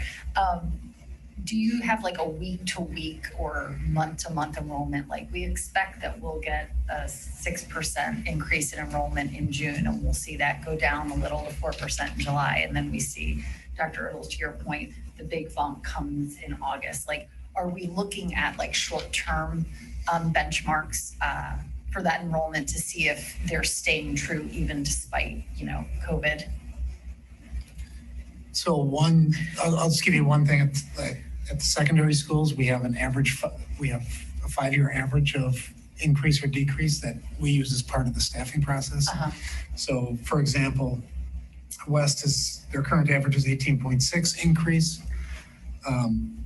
do you have like a week to week or month to month enrollment? Like we expect that we'll get a 6% increase in enrollment in June, and we'll see that go down a little to 4% in July. And then we see, Dr. Ertl, to your point, the big bump comes in August. Like, are we looking at like short-term benchmarks for that enrollment to see if they're staying true even despite, COVID? So I'll just give you one thing. At the secondary schools, we have we have a 5-year average of increase or decrease that we use as part of the staffing process. So for example, West their current average is 18.6 increase. And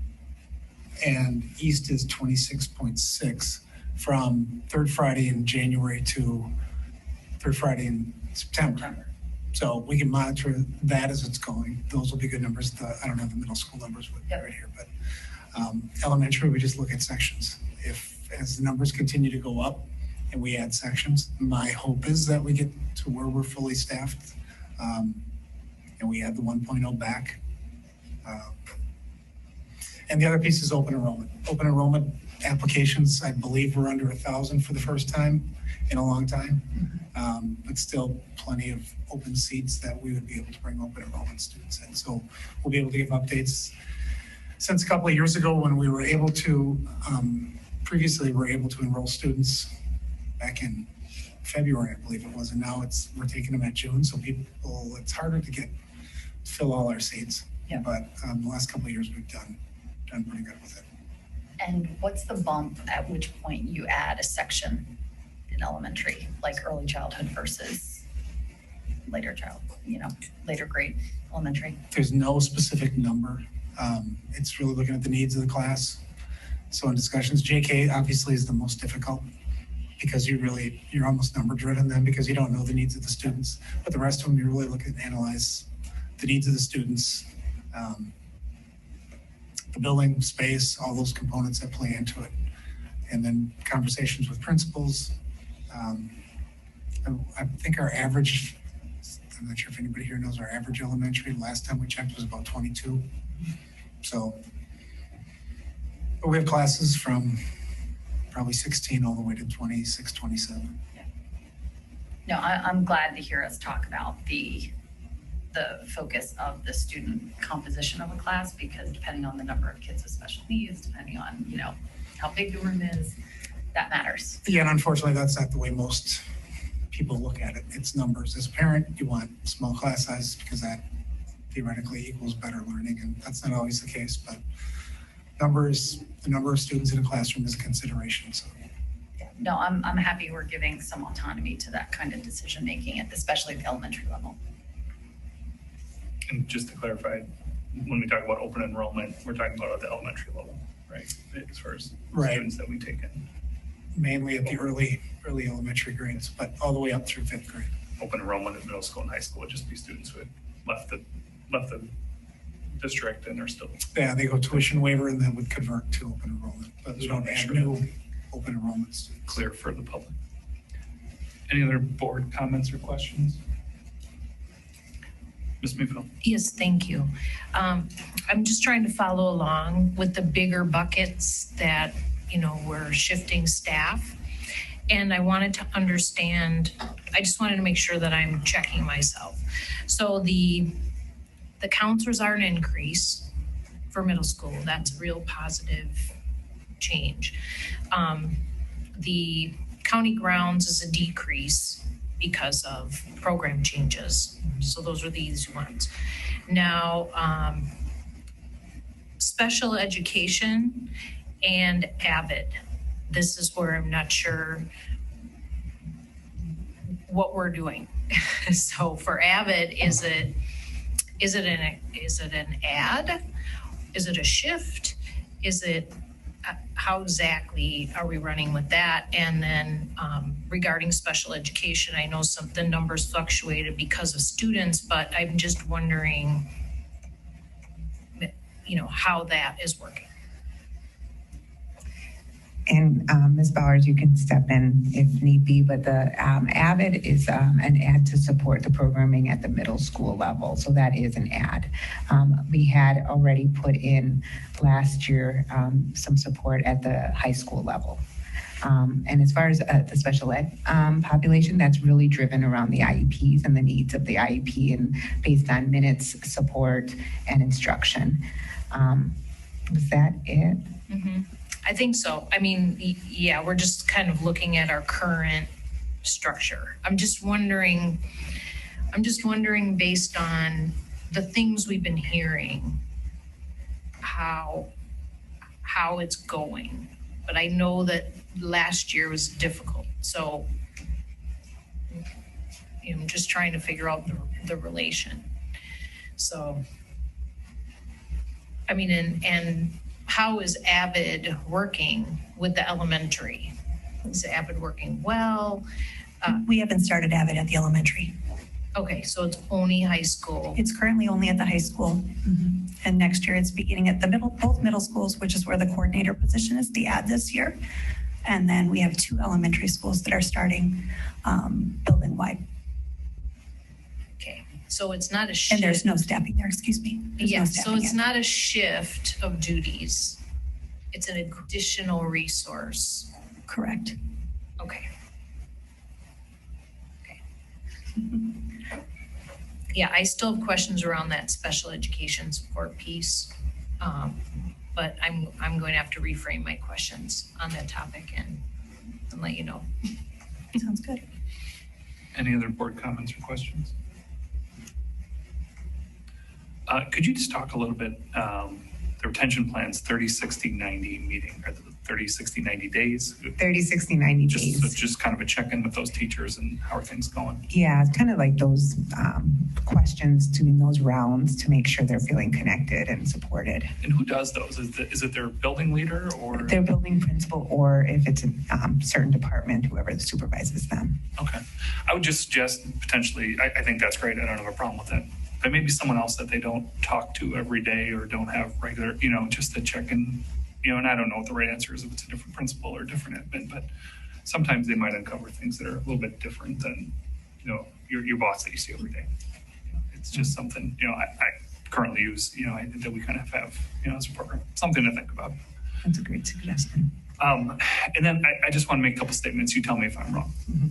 East is 26.6 from third Friday in January to third Friday in September. So we can monitor that as it's going. Those will be good numbers. I don't have the middle school numbers with me right here, but elementary, we just look at sections. As the numbers continue to go up and we add sections, my hope is that we get to where we're fully staffed and we add the 1.0 back. And the other piece is open enrollment. Open enrollment applications, I believe we're under 1,000 for the first time in a long time, but still plenty of open seats that we would be able to bring open enrollment students in. So we'll be able to give updates. Since a couple of years ago when we were able to, previously we were able to enroll students back in February, I believe it was, and now we're taking them at June. So it's harder to fill all our seats. Yeah. But the last couple of years we've done pretty good with it. And what's the bump at which point you add a section in elementary, like early childhood versus later grade elementary? There's no specific number. It's really looking at the needs of the class. So in discussions, JK obviously is the most difficult because you're almost number driven then because you don't know the needs of the students. But the rest of them, you really look at and analyze the needs of the students, the building space, all those components that play into it. And then conversations with principals. I think our average, I'm not sure if anybody here knows our average elementary, last time we checked was about 22. So, but we have classes from probably 16 all the way to 26, 27. Yeah. No, I'm glad to hear us talk about the focus of the student composition of a class, because depending on the number of kids with special needs, depending on, how big the room is, that matters. Yeah, and unfortunately, that's not the way most people look at it. It's numbers. As a parent, you want small class sizes because that theoretically equals better learning, and that's not always the case, but the number of students in a classroom is a consideration. So. No, I'm happy we're giving some autonomy to that kind of decision making, especially at the elementary level. And just to clarify, when we talk about open enrollment, we're talking about at the elementary level, right? As far as students that we take in. Mainly at the early elementary grades, but all the way up through 5th grade. Open enrollment in middle school and high school would just be students who had left the district and are still. Yeah, they go tuition waiver and then would convert to open enrollment, but we don't add new open enrollment students. Clear for the public. Any other board comments or questions? Ms. Mayfield. Yes, thank you. I'm just trying to follow along with the bigger buckets that, we're shifting staff. And I wanted to understand, I just wanted to make sure that I'm checking myself. So the counselors are an increase for middle school. That's a real positive change. The county grounds is a decrease because of program changes. So those are the easy ones. Now, special education and AVID. This is where I'm not sure what we're doing. So for AVID, is it an add? Is it a shift? Is it how exactly are we running with that? And then regarding special education, I know the numbers fluctuated because of students, but I'm just wondering, how that is working. And Ms. Bowers, you can step in if need be, but the AVID is an add to support the programming at the middle school level. So that is an add. We had already put in last year some support at the high school level. And as far as the special ed population, that's really driven around the IEPs and the needs of the IEP and based on minutes, support, and instruction. Was that it? Mm-hmm. I think so. I mean, yeah, we're just kind of looking at our current structure. I'm just wondering based on the things we've been hearing, how it's going. But I know that last year was difficult. So I'm just trying to figure out the relation. So I mean, and how is Avid working with the elementary? Is Avid working well? We haven't started Avid at the elementary. Okay, so it's only high school. It's currently only at the high school. Mm-hmm. And next year it's beginning at both middle schools, which is where the coordinator position is, the ad this year. And then we have 2 elementary schools that are starting building wide. Okay, so it's not a shift. And there's no staffing there, excuse me. Yeah, so it's not a shift of duties. It's an additional resource. Correct. Okay. Yeah, I still have questions around that special education support piece. But I'm going to have to reframe my questions on that topic and let you know. Sounds good. Any other board comments or questions? Could you just talk a little bit, the retention plans 30, 60, 90 meeting, or the 30, 60, 90 days? 30, 60, 90 days. So just kind of a check-in with those teachers and how are things going? Yeah, it's kind of like those questions, doing those rounds to make sure they're feeling connected and supported. And who does those? Is it their building leader or? Their building principal, or if it's a certain department, whoever supervises them. Okay. I would just suggest potentially, I think that's great. I don't have a problem with that. But maybe someone else that they don't talk to every day or don't have regular, just to check in, and I don't know what the right answer is if it's a different principal or different admin, but sometimes they might uncover things that are a little bit different than, your boss that you see every day. It's just something, I currently use, that we kind of have, as a program, something to think about. That's a great suggestion. And then I just want to make a couple statements. You tell me if I'm wrong. Mm-hmm.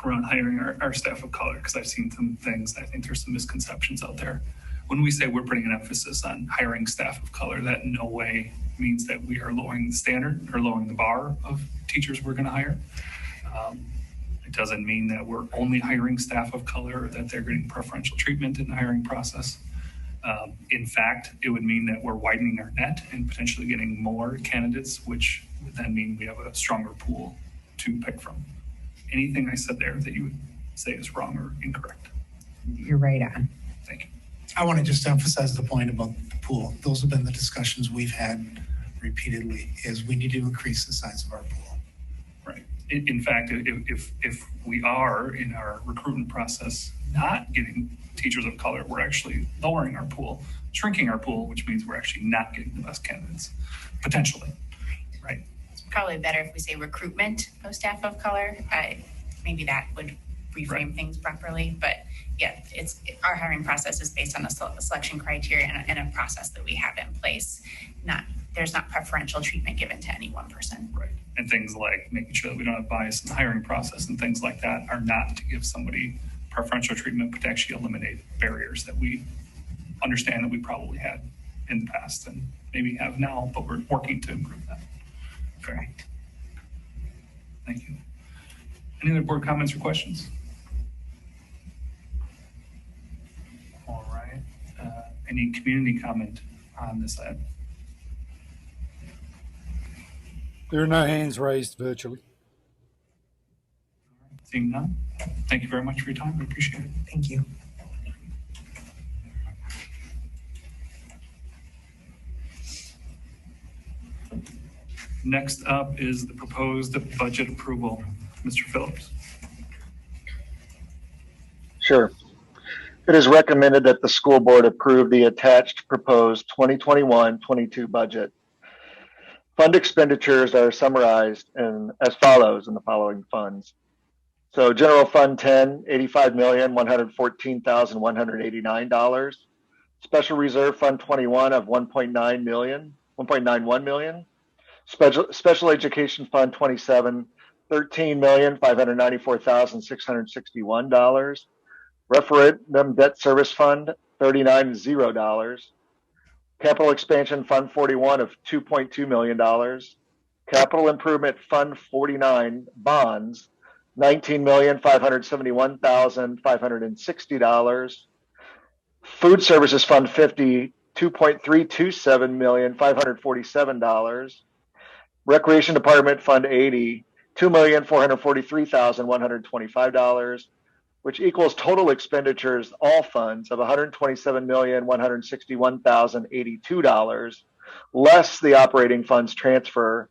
Around hiring our staff of color, because I've seen some things. I think there's some misconceptions out there. When we say we're putting an emphasis on hiring staff of color, that in no way means that we are lowering the standard or lowering the bar of teachers we're going to hire. It doesn't mean that we're only hiring staff of color or that they're getting preferential treatment in the hiring process. In fact, it would mean that we're widening our net and potentially getting more candidates, which would then mean we have a stronger pool to pick from. Anything I said there that you would say is wrong or incorrect? You're right on. Thank you. I want to just emphasize the point about the pool. Those have been the discussions we've had repeatedly, is we need to increase the size of our pool. Right. In fact, if we are in our recruitment process not getting teachers of color, we're actually lowering our pool, shrinking our pool, which means we're actually not getting the best candidates, potentially, right? Probably better if we say recruitment of staff of color. Maybe that would reframe things properly. But yeah, our hiring process is based on a selection criteria and a process that we have in place. There's not preferential treatment given to any one person. Right. And things like making sure that we don't have bias in the hiring process and things like that are not to give somebody preferential treatment, but to actually eliminate barriers that we understand that we probably had in the past and maybe have now, but we're working to improve that. Correct. Thank you. Any other board comments or questions? All right. Any community comment on this item? There are no hands raised virtually. Seeing none, thank you very much for your time. We appreciate it. Thank you. Next up is the proposed budget approval. Mr. Phillips. Sure. It is recommended that the school board approve the attached proposed 2021-22 budget. Fund expenditures are summarized as follows in the following funds. So General Fund 10, $85,114,189. Special Reserve Fund 21 of $1.91 million. Special Education Fund 27, $13,594,661. Referendum Debt Service Fund, $39,000. Capital Expansion Fund 41 of $2.2 million. Capital Improvement Fund 49 bonds, $19,571,560. Food Services Fund 50, $2.327,547. Recreation Department Fund 80, $2,443,125. which equals total expenditures, all funds, of $127,161,082, less the operating funds transfer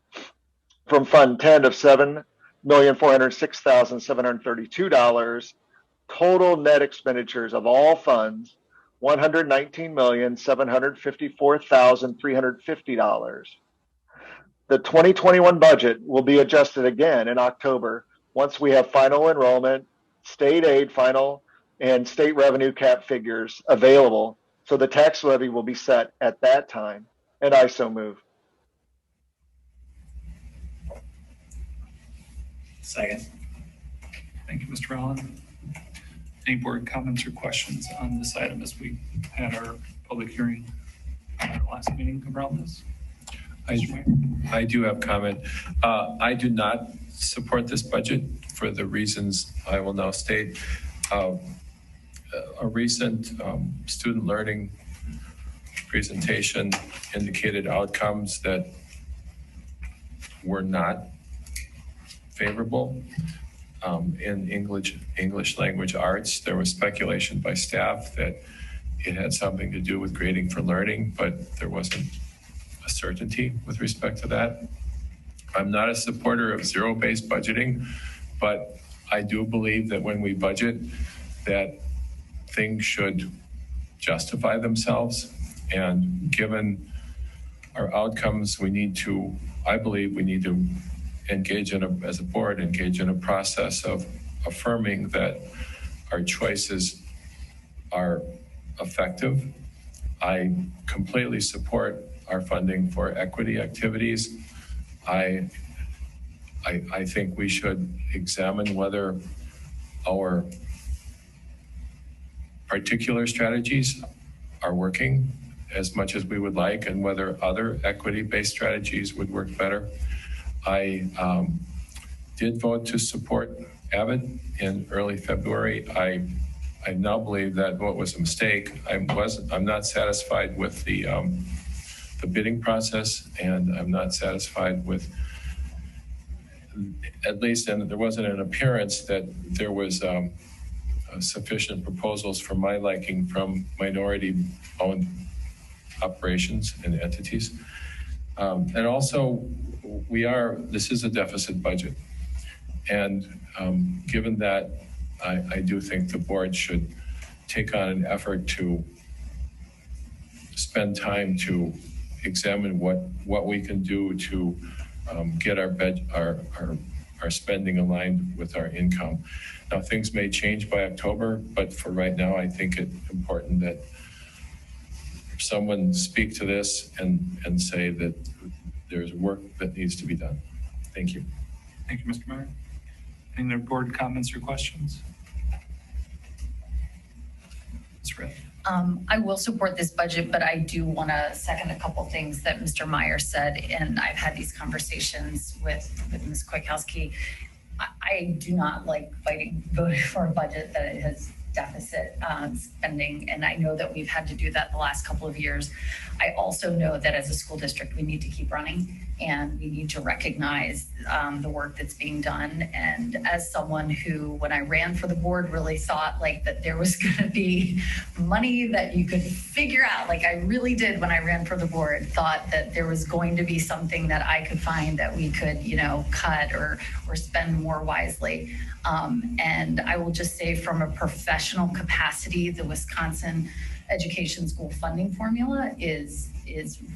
from Fund 10 of $7,406,732. Total net expenditures of all funds, $119,754,350. The 2021 budget will be adjusted again in October once we have final enrollment, state aid final, and state revenue cap figures available. So the tax levy will be set at that time, and I so move. Second. Thank you, Mr. Allen. Any board comments or questions on this item as we had our public hearing at our last meeting around this? I do have comment. I do not support this budget for the reasons I will now state. A recent student learning presentation indicated outcomes that were not favorable. In English language arts, there was speculation by staff that it had something to do with grading for learning, but there wasn't a certainty with respect to that. I'm not a supporter of zero-based budgeting, but I do believe that when we budget, that things should justify themselves. And given our outcomes, I believe we need to engage as a board, engage in a process of affirming that our choices are effective. I completely support our funding for equity activities. I think we should examine whether our particular strategies are working as much as we would like, and whether other equity-based strategies would work better. I did vote to support Avid in early February. I now believe that vote was a mistake. I'm not satisfied with the bidding process, and I'm not satisfied with, at least, and there wasn't an appearance that there was sufficient proposals for my liking from minority-owned operations and entities. And also, this is a deficit budget. And given that, I do think the board should take on an effort to spend time to examine what we can do to get our spending aligned with our income. Now, things may change by October, but for right now, I think it's important that someone speak to this and say that there's work that needs to be done. Thank you. Thank you, Mr. Mayor. Any other board comments or questions? Ms. Red. I will support this budget, but I do want to second a couple things that Mr. Meyer said, and I've had these conversations with Ms. Kwiatkowski. I do not like voting for a budget that it has deficit spending, and I know that we've had to do that the last couple of years. I also know that as a school district, we need to keep running, and we need to recognize the work that's being done. And as someone who, when I ran for the board, really thought like that there was going to be money that you could figure out, like I really did when I ran for the board, thought that there was going to be something that I could find that we could, cut or spend more wisely. And I will just say, from a professional capacity, the Wisconsin education school funding formula is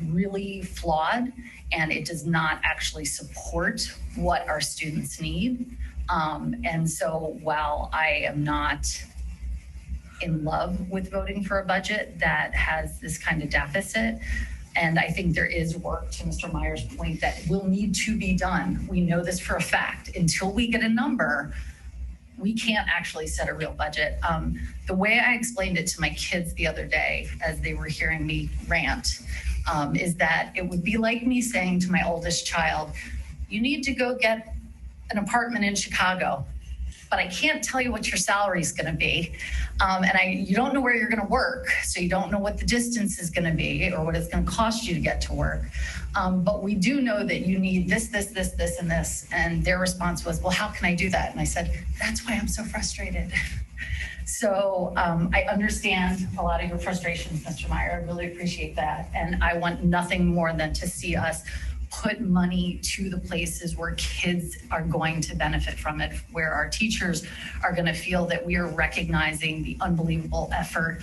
really flawed, and it does not actually support what our students need. And so while I am not in love with voting for a budget that has this kind of deficit, and I think there is work, to Mr. Meyer's point, that will need to be done. We know this for a fact. Until we get a number, we can't actually set a real budget. The way I explained it to my kids the other day as they were hearing me rant is that it would be like me saying to my oldest child, you need to go get an apartment in Chicago. but I can't tell you what your salary is going to be. And you don't know where you're going to work. So you don't know what the distance is going to be or what it's going to cost you to get to work. But we do know that you need this, and this. And their response was, well, how can I do that? And I said, that's why I'm so frustrated. So I understand a lot of your frustrations, Mr. Meyer. I really appreciate that. And I want nothing more than to see us put money to the places where kids are going to benefit from it, where our teachers are going to feel that we are recognizing the unbelievable effort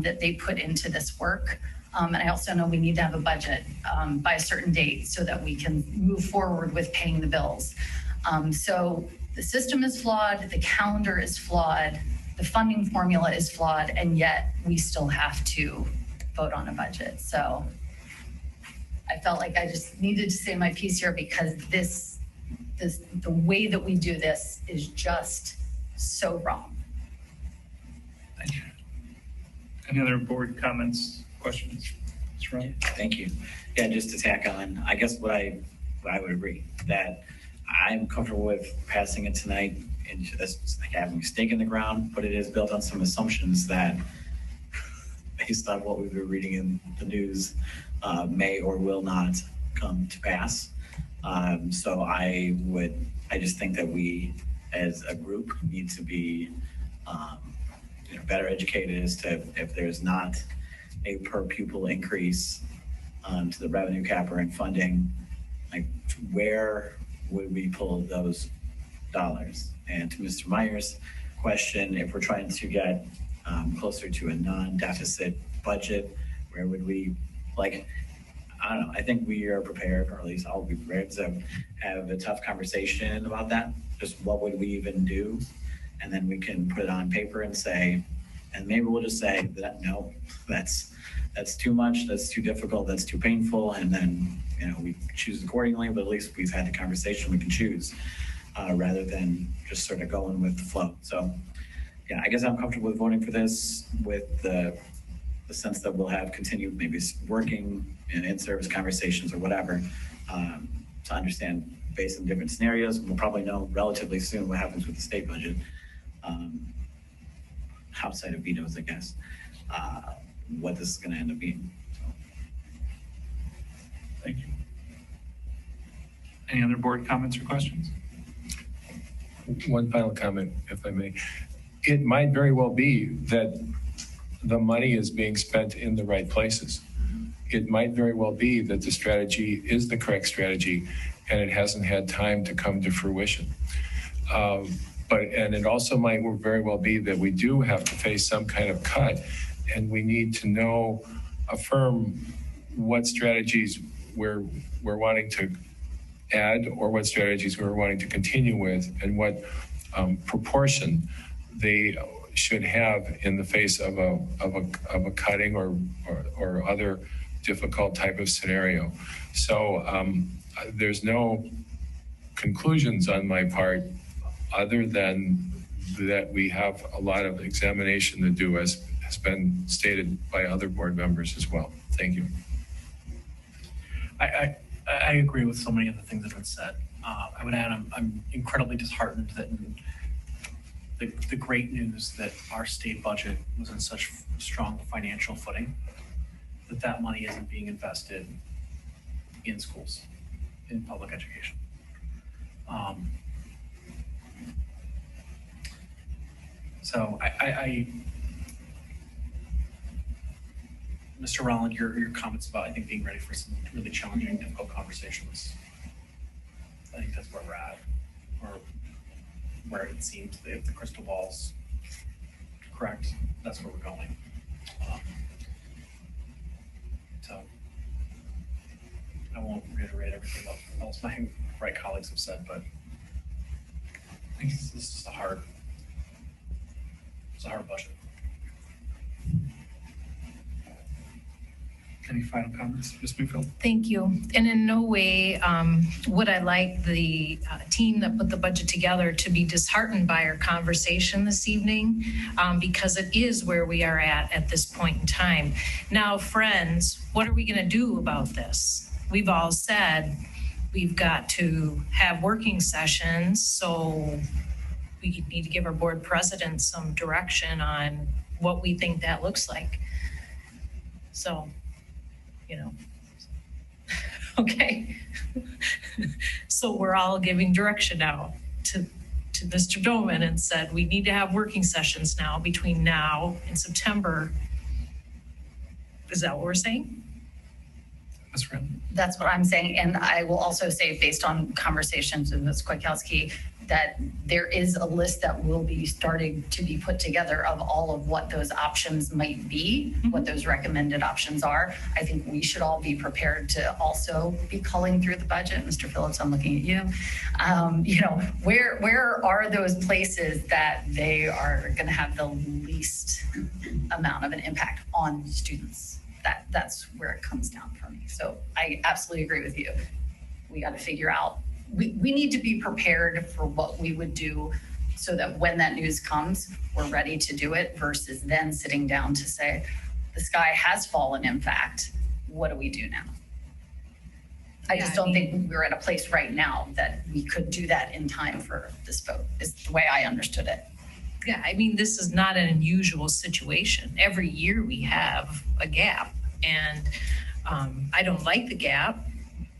that they put into this work. And I also know we need to have a budget by a certain date so that we can move forward with paying the bills. So the system is flawed, the calendar is flawed, the funding formula is flawed, and yet we still have to vote on a budget. So I felt like I just needed to say my piece here because the way that we do this is just so wrong. Thank you. Any other board comments, questions? Mr. Ryan? Thank you. Yeah, just to tack on, I guess what I would agree that I'm comfortable with passing it tonight and just like having a stake in the ground, but it is built on some assumptions that based on what we've been reading in the news, may or will not come to pass. So I just think that we as a group need to be better educated as to if there's not a per pupil increase to the revenue capper and funding, like where would we pull those dollars? And to Mr. Meyer's question, if we're trying to get closer to a non-deficit budget, where would we, like, I don't know, I think we are prepared, or at least I'll be prepared to have a tough conversation about that. Just what would we even do? And then we can put it on paper and say, and maybe we'll just say that, no, that's too much, that's too difficult, that's too painful. And then, we choose accordingly, but at least we've had the conversation, we can choose rather than just sort of going with the flow. So yeah, I guess I'm comfortable with voting for this with the sense that we'll have continued maybe working in in-service conversations or whatever to understand based on different scenarios. We'll probably know relatively soon what happens with the state budget outside of vetoes, I guess, what this is going to end up being. So. Thank you. Any other board comments or questions? One final comment, if I may. It might very well be that the money is being spent in the right places. It might very well be that the strategy is the correct strategy and it hasn't had time to come to fruition. And it also might very well be that we do have to face some kind of cut and we need to affirm what strategies we're wanting to add or what strategies we're wanting to continue with and what proportion they should have in the face of a cutting or other difficult type of scenario. So there's no conclusions on my part other than that we have a lot of examination to do, as has been stated by other board members as well. Thank you. I agree with so many of the things that have been said. I would add, I'm incredibly disheartened that the great news that our state budget was in such strong financial footing, that money isn't being invested in schools, in public education. So Mr. Rowland, your comments about, I think, being ready for some really challenging, difficult conversations. I think that's where we're at, or where it seems that if the crystal ball's correct, that's where we're going. So I won't reiterate everything else my bright colleagues have said, but I think this is a hard budget. Any final comments, Ms. Newfield? Thank you. And in no way would I like the team that put the budget together to be disheartened by our conversation this evening, because it is where we are at this point in time. Now, friends, what are we going to do about this? We've all said we've got to have working sessions, so we need to give our board president some direction on what we think that looks like. So, okay. So we're all giving direction now to Mr. Doman and said, we need to have working sessions now between now and September. Is that what we're saying? Ms. Rand. That's what I'm saying. And I will also say, based on conversations with Ms. Kwiatkowski, that there is a list that will be starting to be put together of all of what those options might be, what those recommended options are. I think we should all be prepared to also be culling through the budget. Mr. Phillips, I'm looking at you. Where are those places that they are going to have the least amount of an impact on students? That's where it comes down for me. So I absolutely agree with you. We got to figure out, we need to be prepared for what we would do so that when that news comes, we're ready to do it versus then sitting down to say, the sky has fallen, in fact, what do we do now? I just don't think we're at a place right now that we could do that in time for this vote, is the way I understood it. Yeah, I mean, this is not an unusual situation. Every year we have a gap, and I don't like the gap.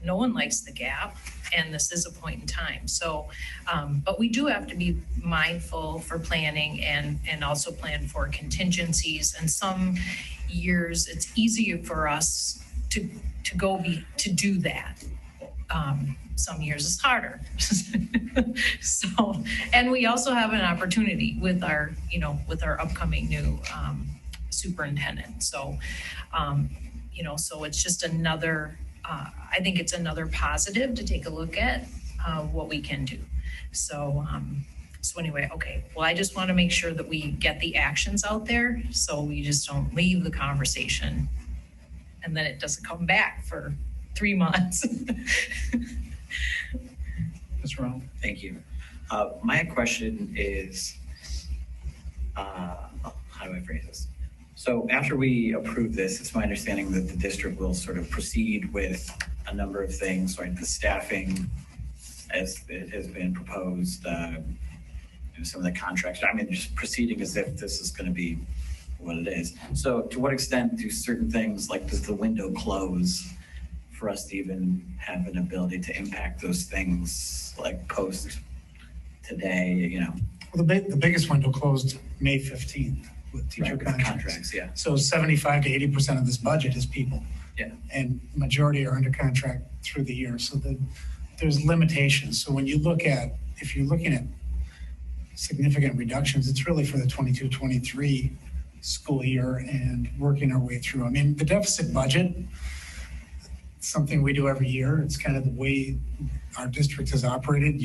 No one likes the gap, and this is a point in time. So, but we do have to be mindful for planning and also plan for contingencies. And some years it's easier for us to do that. Some years it's harder. So, and we also have an opportunity with our upcoming new superintendent. So, so it's just another, I think it's another positive to take a look at what we can do. So, so anyway, okay. Well, I just want to make sure that we get the actions out there so we just don't leave the conversation and then it doesn't come back for 3 months. Mr. Ronald. Thank you. My question is, how do I phrase this? So after we approve this, it's my understanding that the district will sort of proceed with a number of things, like the staffing as it has been proposed, some of the contracts. I mean, just proceeding as if this is going to be what it is. So to what extent do certain things, like does the window close for us to even have an ability to impact those things, like post today, Well, the biggest window closed May 15th with teacher contracts. Yeah. So 75 to 80% of this budget is people. Yeah. And majority are under contract through the year. So there's limitations. So when you look at, if you're looking at significant reductions, it's really for the 22-23 school year and working our way through. I mean, the deficit budget, something we do every year. It's kind of the way our district has operated.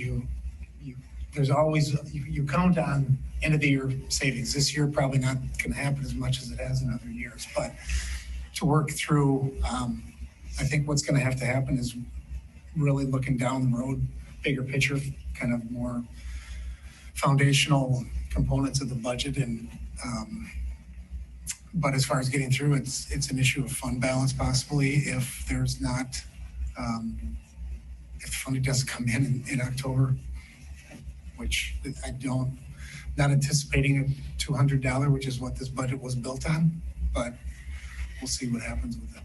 There's always, you count on end of the year savings. This year probably not going to happen as much as it has in other years, but to work through, I think what's going to have to happen is really looking down the road, bigger picture, kind of more foundational components of the budget. And but as far as getting through, it's an issue of fund balance possibly if there's not, if the funding doesn't come in October, which not anticipating a $200, which is what this budget was built on, but we'll see what happens with it.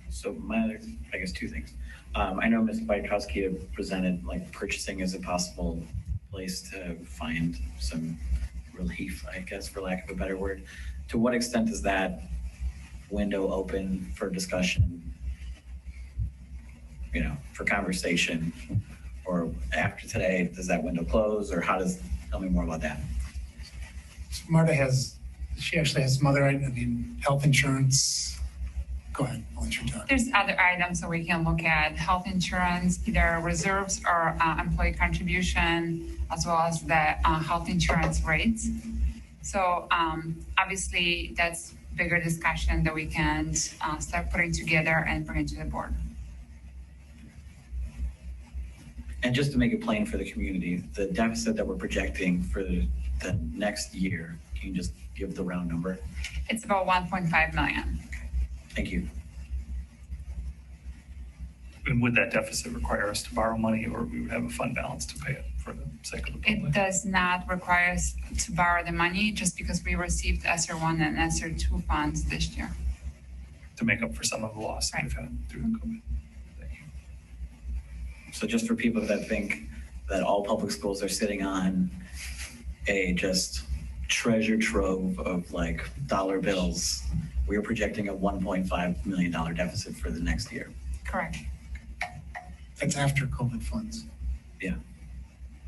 So my other, I guess, two things. I know Ms. Kwiatkowski presented like purchasing as a possible place to find some relief, I guess, for lack of a better word. To what extent is that window open for discussion, for conversation? Or after today, does that window close, or tell me more about that? Marta she actually has some other, health insurance. Go ahead, I'll let you talk. There's other items that we can look at: health insurance, either reserves or employee contribution, as well as the health insurance rates. So obviously that's bigger discussion that we can start putting together and bring it to the board. And just to make it plain for the community, the deficit that we're projecting for the next year, can you just give the round number? It's about 1.5 million. Thank you. And would that deficit require us to borrow money, or we would have a fund balance to pay it for the sake of the It public? does not require us to borrow the money just because we received ESSER 1 and ESSER 2 funds this year. To make up for some of the loss that we've had through the COVID. So just for people that think that all public schools are sitting on a just treasure trove of like dollar bills, we are projecting a $1.5 million deficit for the next year. Correct. That's after COVID funds. Yeah.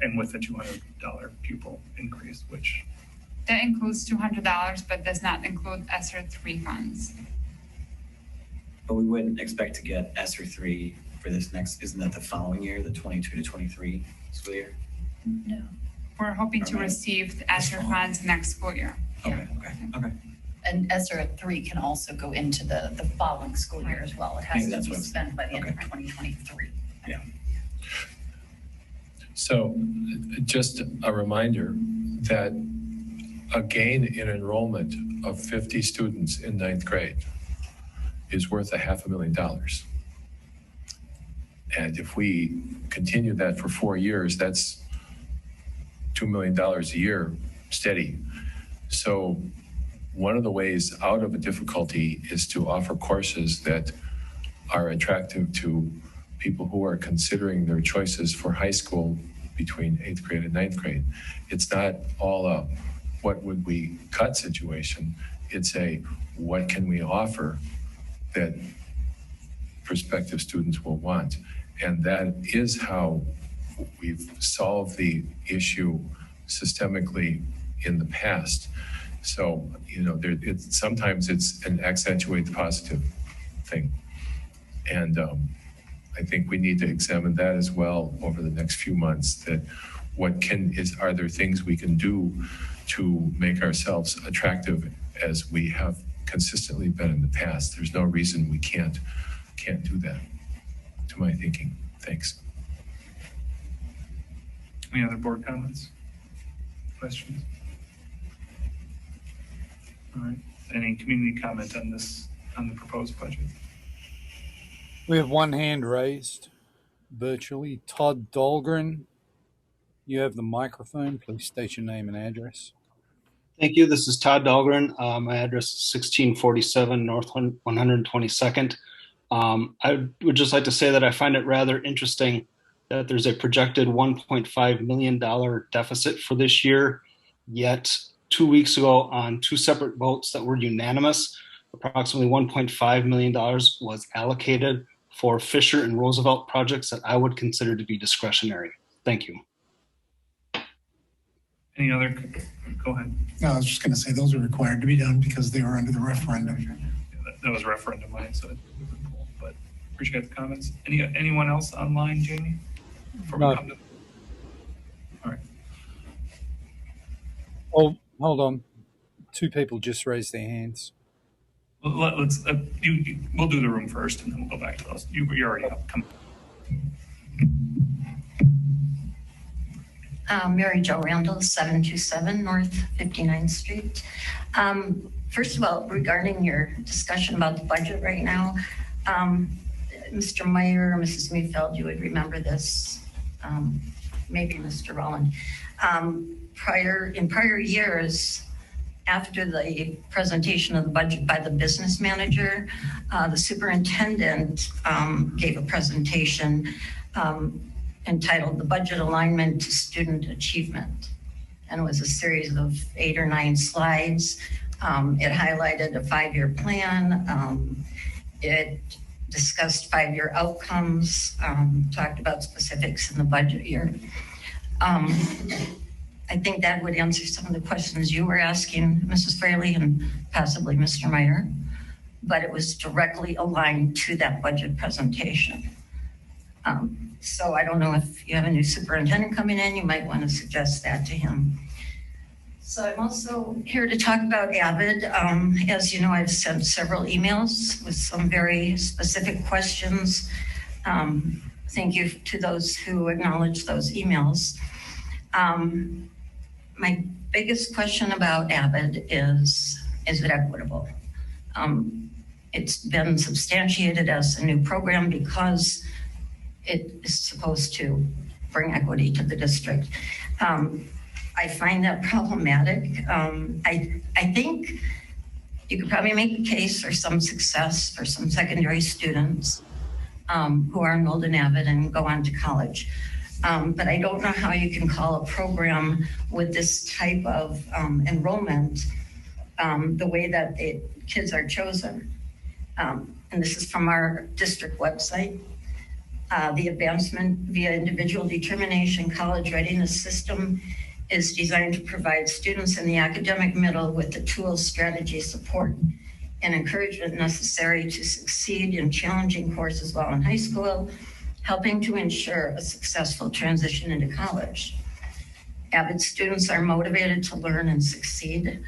And with the $200 pupil increase, which That includes $200, but does not include ESSER 3 funds. But we wouldn't expect to get ESSER 3 for this next, isn't that the following year, the 22 to 23 school year? No. We're hoping to receive the ESSER funds next school year. Okay. And ESSER 3 can also go into the following school year as well. It has Maybe to that's be what- spent by the end of 2023. Yeah. So just a reminder that a gain in enrollment of 50 students in ninth grade is worth $500,000. And if we continue that for 4 years, that's $2 million a year steady. So one of the ways out of a difficulty is to offer courses that are attractive to people who are considering their choices for high school between 8th grade and 9th grade. It's not all a what would we cut situation. It's a what can we offer that prospective students will want. And that is how we've solved the issue systemically in the past. So, sometimes it's an accentuate positive thing. And I think we need to examine that as well over the next few months, that are there things we can do to make ourselves attractive as we have consistently been in the past. There's no reason we can't do that, to my thinking. Thanks. Any other board comments? Questions? All right. Any community comment on the proposed budget? We have one hand raised virtually. Todd Dahlgren, you have the microphone. Please state your name and address. Thank you. This is Todd Dahlgren. My address is 1647 North 122nd. I would just like to say that I find it rather interesting that there's a projected $1.5 million deficit for this year, yet 2 weeks ago on two separate votes that were unanimous, approximately $1.5 million was allocated for Fisher and Roosevelt projects that I would consider to be discretionary. Thank you. Any other? Go ahead. No, I was just going to say those are required to be done because they were under the referendum. That was a referendum, so but appreciate the comments. Anyone else online, Jamie? Before we come to... All right. Oh, hold on. Two people just raised their hands. Let's we'll do the room first, and then we'll go back to those. You're already up. Come. Mary Jo Randall, 727 North 59th Street. First of all, regarding your discussion about the budget right now, Mr. Meyer, Mrs. Meefeld, you would remember this, maybe Mr. Rowland. In prior years, after the presentation of the budget by the business manager, the superintendent gave a presentation entitled The Budget Alignment to Student Achievement. And it was a series of 8 or 9 slides. It highlighted a 5-year plan. It discussed 5-year outcomes, talked about specifics in the budget year. I think that would answer some of the questions you were asking, Mrs. Fraley, and possibly Mr. Meyer, but it was directly aligned to that budget presentation. So I don't know if you have a new superintendent coming in, you might want to suggest that to him. So I'm also here to talk about AVID. As you know, I've sent several emails with some very specific questions. Thank you to those who acknowledged those emails. My biggest question about AVID is it equitable? It's been substantiated as a new program because it is supposed to bring equity to the district. I find that problematic. I think you could probably make a case for some success for some secondary students who are enrolled in AVID and go on to college. But I don't know how you can call a program with this type of enrollment the way that the kids are chosen. And this is from our district website. The advancement via individual determination college readiness system is designed to provide students in the academic middle with the tools, strategy, support, and encouragement necessary to succeed in challenging courses while in high school, helping to ensure a successful transition into college. AVID students are motivated to learn and succeed.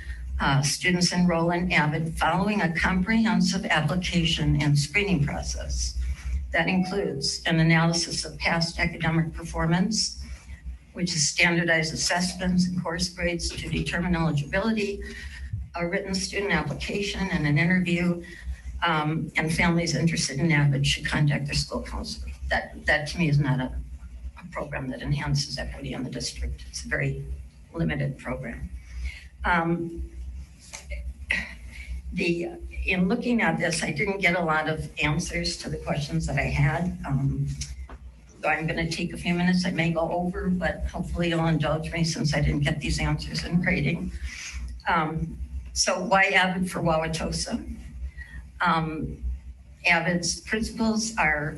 Students enroll in AVID following a comprehensive application and screening process. That includes an analysis of past academic performance, which is standardized assessments and course grades to determine eligibility, a written student application and an interview, and families interested in AVID should contact their school counselor. That to me is not a program that enhances equity in the district. It's a very limited program. In looking at this, I didn't get a lot of answers to the questions that I had. So I'm going to take a few minutes. I may go over, but hopefully you'll indulge me since I didn't get these answers in writing. So why AVID for Wauwatosa? AVID's principles are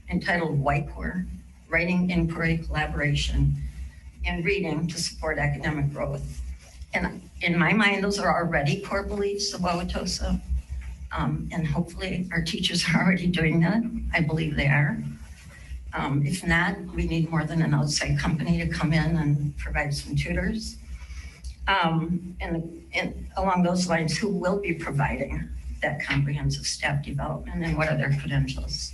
entitled WICOR, Writing, Inquiry, Collaboration, and Reading to support academic growth. And in my mind, those are already core beliefs of Wauwatosa. And hopefully our teachers are already doing that. I believe they are. If not, we need more than an outside company to come in and provide some tutors. And along those lines, who will be providing that comprehensive staff development and what are their credentials?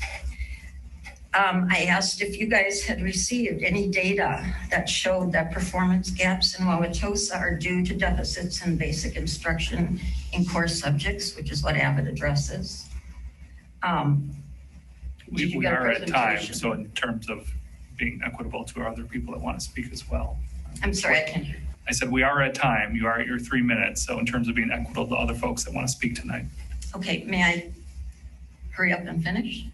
I asked if you guys had received any data that showed that performance gaps in Wauwatosa are due to deficits in basic instruction in core subjects, which is what AVID addresses. We are at time, so in terms of being equitable to our other people that want to speak as well. I'm sorry, I can't hear. I said we are at time. You are at your 3 minutes. So in terms of being equitable to other folks that want to speak tonight. Okay, may I hurry up and finish?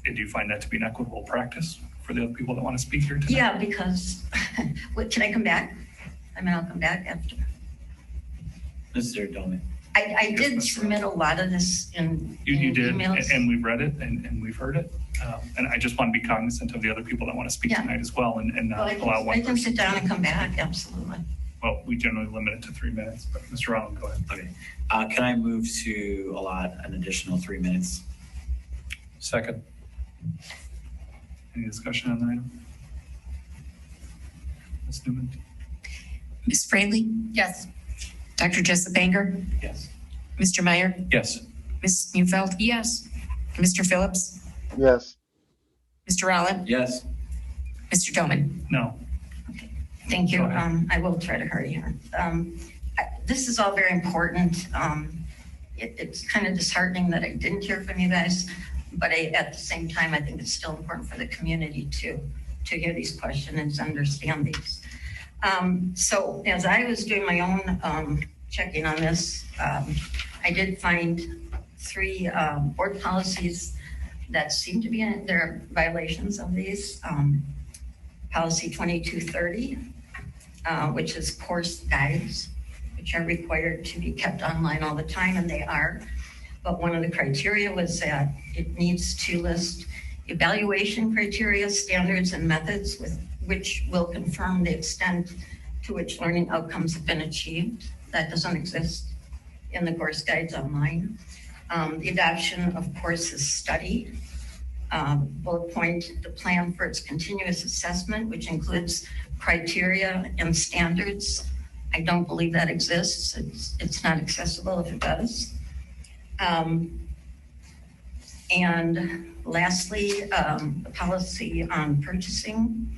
And do you find that to be an equitable practice for the other people that want to speak here tonight? Yeah, because, can I come back? I mean, I'll come back after. Mr. Doman. I did submit a lot of this in You did, emails. and we've read it and we've heard it. And I just want to be cognizant of the other people that want to speak tonight as well and not allow one I can person. sit down and come back, absolutely. Well, we generally limit it to 3 minutes, but Mr. Allen, go ahead. Okay. Can I move to allot an additional 3 minutes? Second. Any discussion on the item? Ms. Newman? Ms. Fraley? Yes. Dr. Jessup Banger? Yes. Mr. Meyer? Yes. Ms. Neufeld? Yes. Mr. Phillips? Yes. Mr. Allen? Yes. Mr. Doman? No. Thank you. Go ahead. I will try to hurry here. This is all very important. It's kind of disheartening that I didn't hear from you guys, but at the same time, I think it's still important for the community to hear these questions and understand these. So as I was doing my own checking on this, I did find 3 board policies that seem to be in there, violations of these. Policy 2230, which is course guides, which are required to be kept online all the time, and they are. But one of the criteria was that it needs to list evaluation criteria, standards, and methods which will confirm the extent to which learning outcomes have been achieved. That doesn't exist in the course guides online. The adoption of courses study. Bullet point, the plan for its continuous assessment, which includes criteria and standards. I don't believe that exists. It's not accessible if it does. And lastly, the policy on purchasing.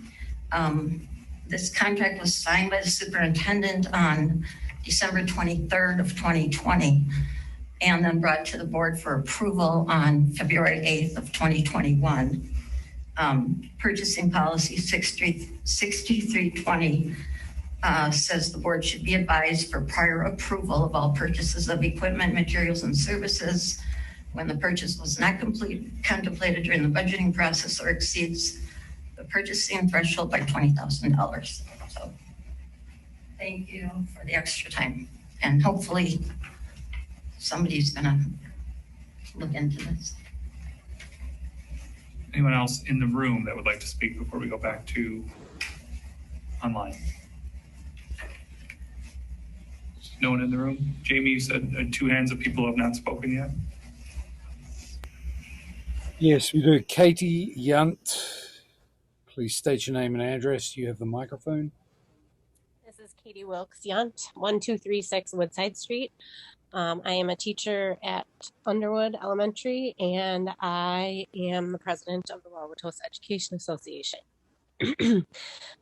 This contract was signed by the superintendent on December 23rd of 2020, and then brought to the board for approval on February 8th of 2021. purchasing policy 6320 says the board should be advised for prior approval of all purchases of equipment, materials, and services when the purchase was not contemplated during the budgeting process or exceeds the purchasing threshold by $20,000. So thank you for the extra time. And hopefully somebody's gonna look into this. Anyone else in the room that would like to speak before we go back to online? No one in the room? Jamie, you said 2 hands of people who have not spoken yet. Yes, we do. Katie Yunt, please state your name and address. You have the microphone. This is Katie Wilkes Yunt, 1236 Woodside Street. I am a teacher at Underwood Elementary, and I am the president of the Wauwatosa Education Association.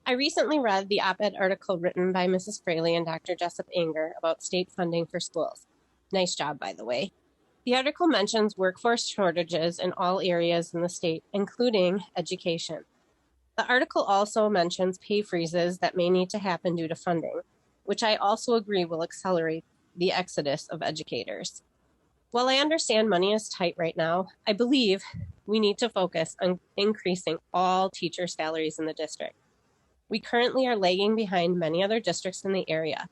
I recently read the op-ed article written by Mrs. Fraley and Dr. Jessup Anger about state funding for schools. Nice job, by the way. The article mentions workforce shortages in all areas in the state, including education. The article also mentions pay freezes that may need to happen due to funding, which I also agree will accelerate the exodus of educators. While I understand money is tight right now, I believe we need to focus on increasing all teacher salaries in the district. We currently are lagging behind many other districts in the area.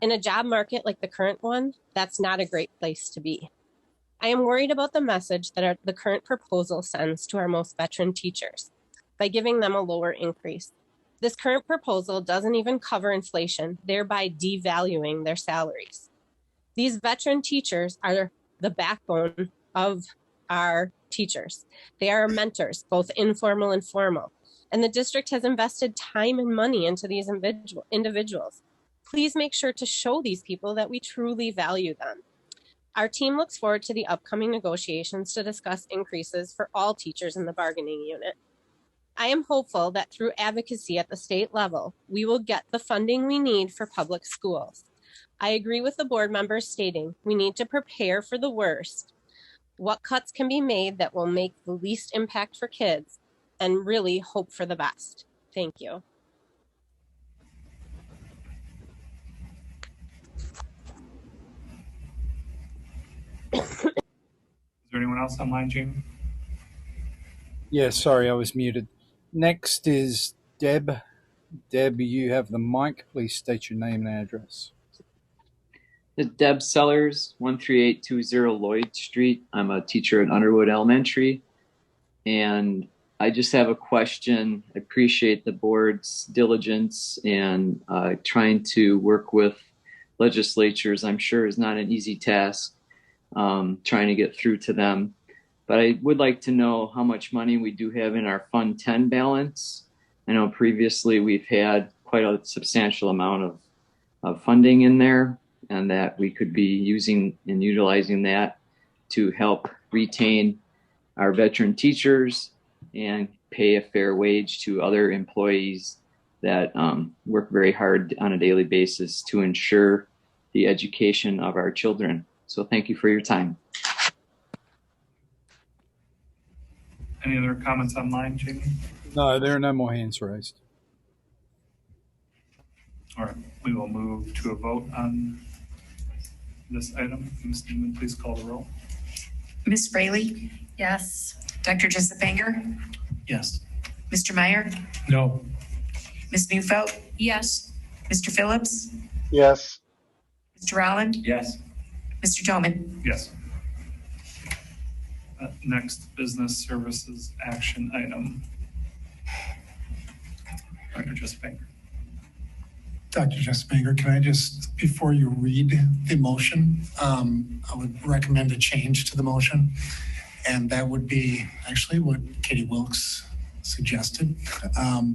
In a job market like the current one, that's not a great place to be. I am worried about the message that the current proposal sends to our most veteran teachers by giving them a lower increase. This current proposal doesn't even cover inflation, thereby devaluing their salaries. These veteran teachers are the backbone of our teachers. They are our mentors, both informal and formal. And the district has invested time and money into these individuals. Please make sure to show these people that we truly value them. Our team looks forward to the upcoming negotiations to discuss increases for all teachers in the bargaining unit. I am hopeful that through advocacy at the state level, we will get the funding we need for public schools. I agree with the board members stating we need to prepare for the worst, what cuts can be made that will make the least impact for kids, and really hope for the best. Thank you. Is there anyone else online, Jamie? Yeah, sorry, I was muted. Next is Deb. Deb, you have the mic. Please state your name and address. Deb Sellers, 13820 Lloyd Street. I'm a teacher at Underwood Elementary. And I just have a question. I appreciate the board's diligence and trying to work with legislatures. I'm sure is not an easy task, trying to get through to them. But I would like to know how much money we do have in our Fund 10 balance. I know previously we've had quite a substantial amount of funding in there, and that we could be using and utilizing that to help retain our veteran teachers and pay a fair wage to other employees that work very hard on a daily basis to ensure the education of our children. So thank you for your time. Any other comments online, Jamie? No, there are no more hands raised. All right, we will move to a vote on this item. Ms. Newman, please call the roll. Ms. Fraley? Yes. Dr. Jessup Anger? Yes. Mr. Meyer? No. Ms. Neufeld? Yes. Mr. Phillips? Yes. Mr. Rowland? Yes. Mr. Doman? Yes. Next, business services action item. Dr. Jessup Anger. Dr. Jessup Anger, can I just, before you read the motion, I would recommend a change to the motion. And that would be actually what Katie Wilkes suggested.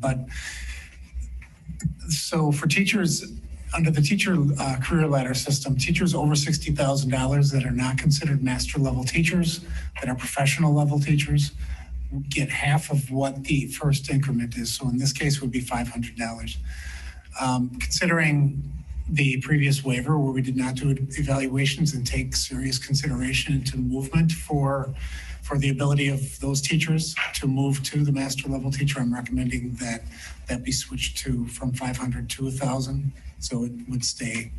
But so for teachers, under the teacher career ladder system, teachers over $60,000 that are not considered master level teachers, that are professional level teachers, get half of what the first increment is. So in this case, it would be $500. Considering the previous waiver where we did not do evaluations and take serious consideration into movement for For the ability of those teachers to move to the master level teacher, I'm recommending that that be switched to from 500 to 1,000. So it would stay,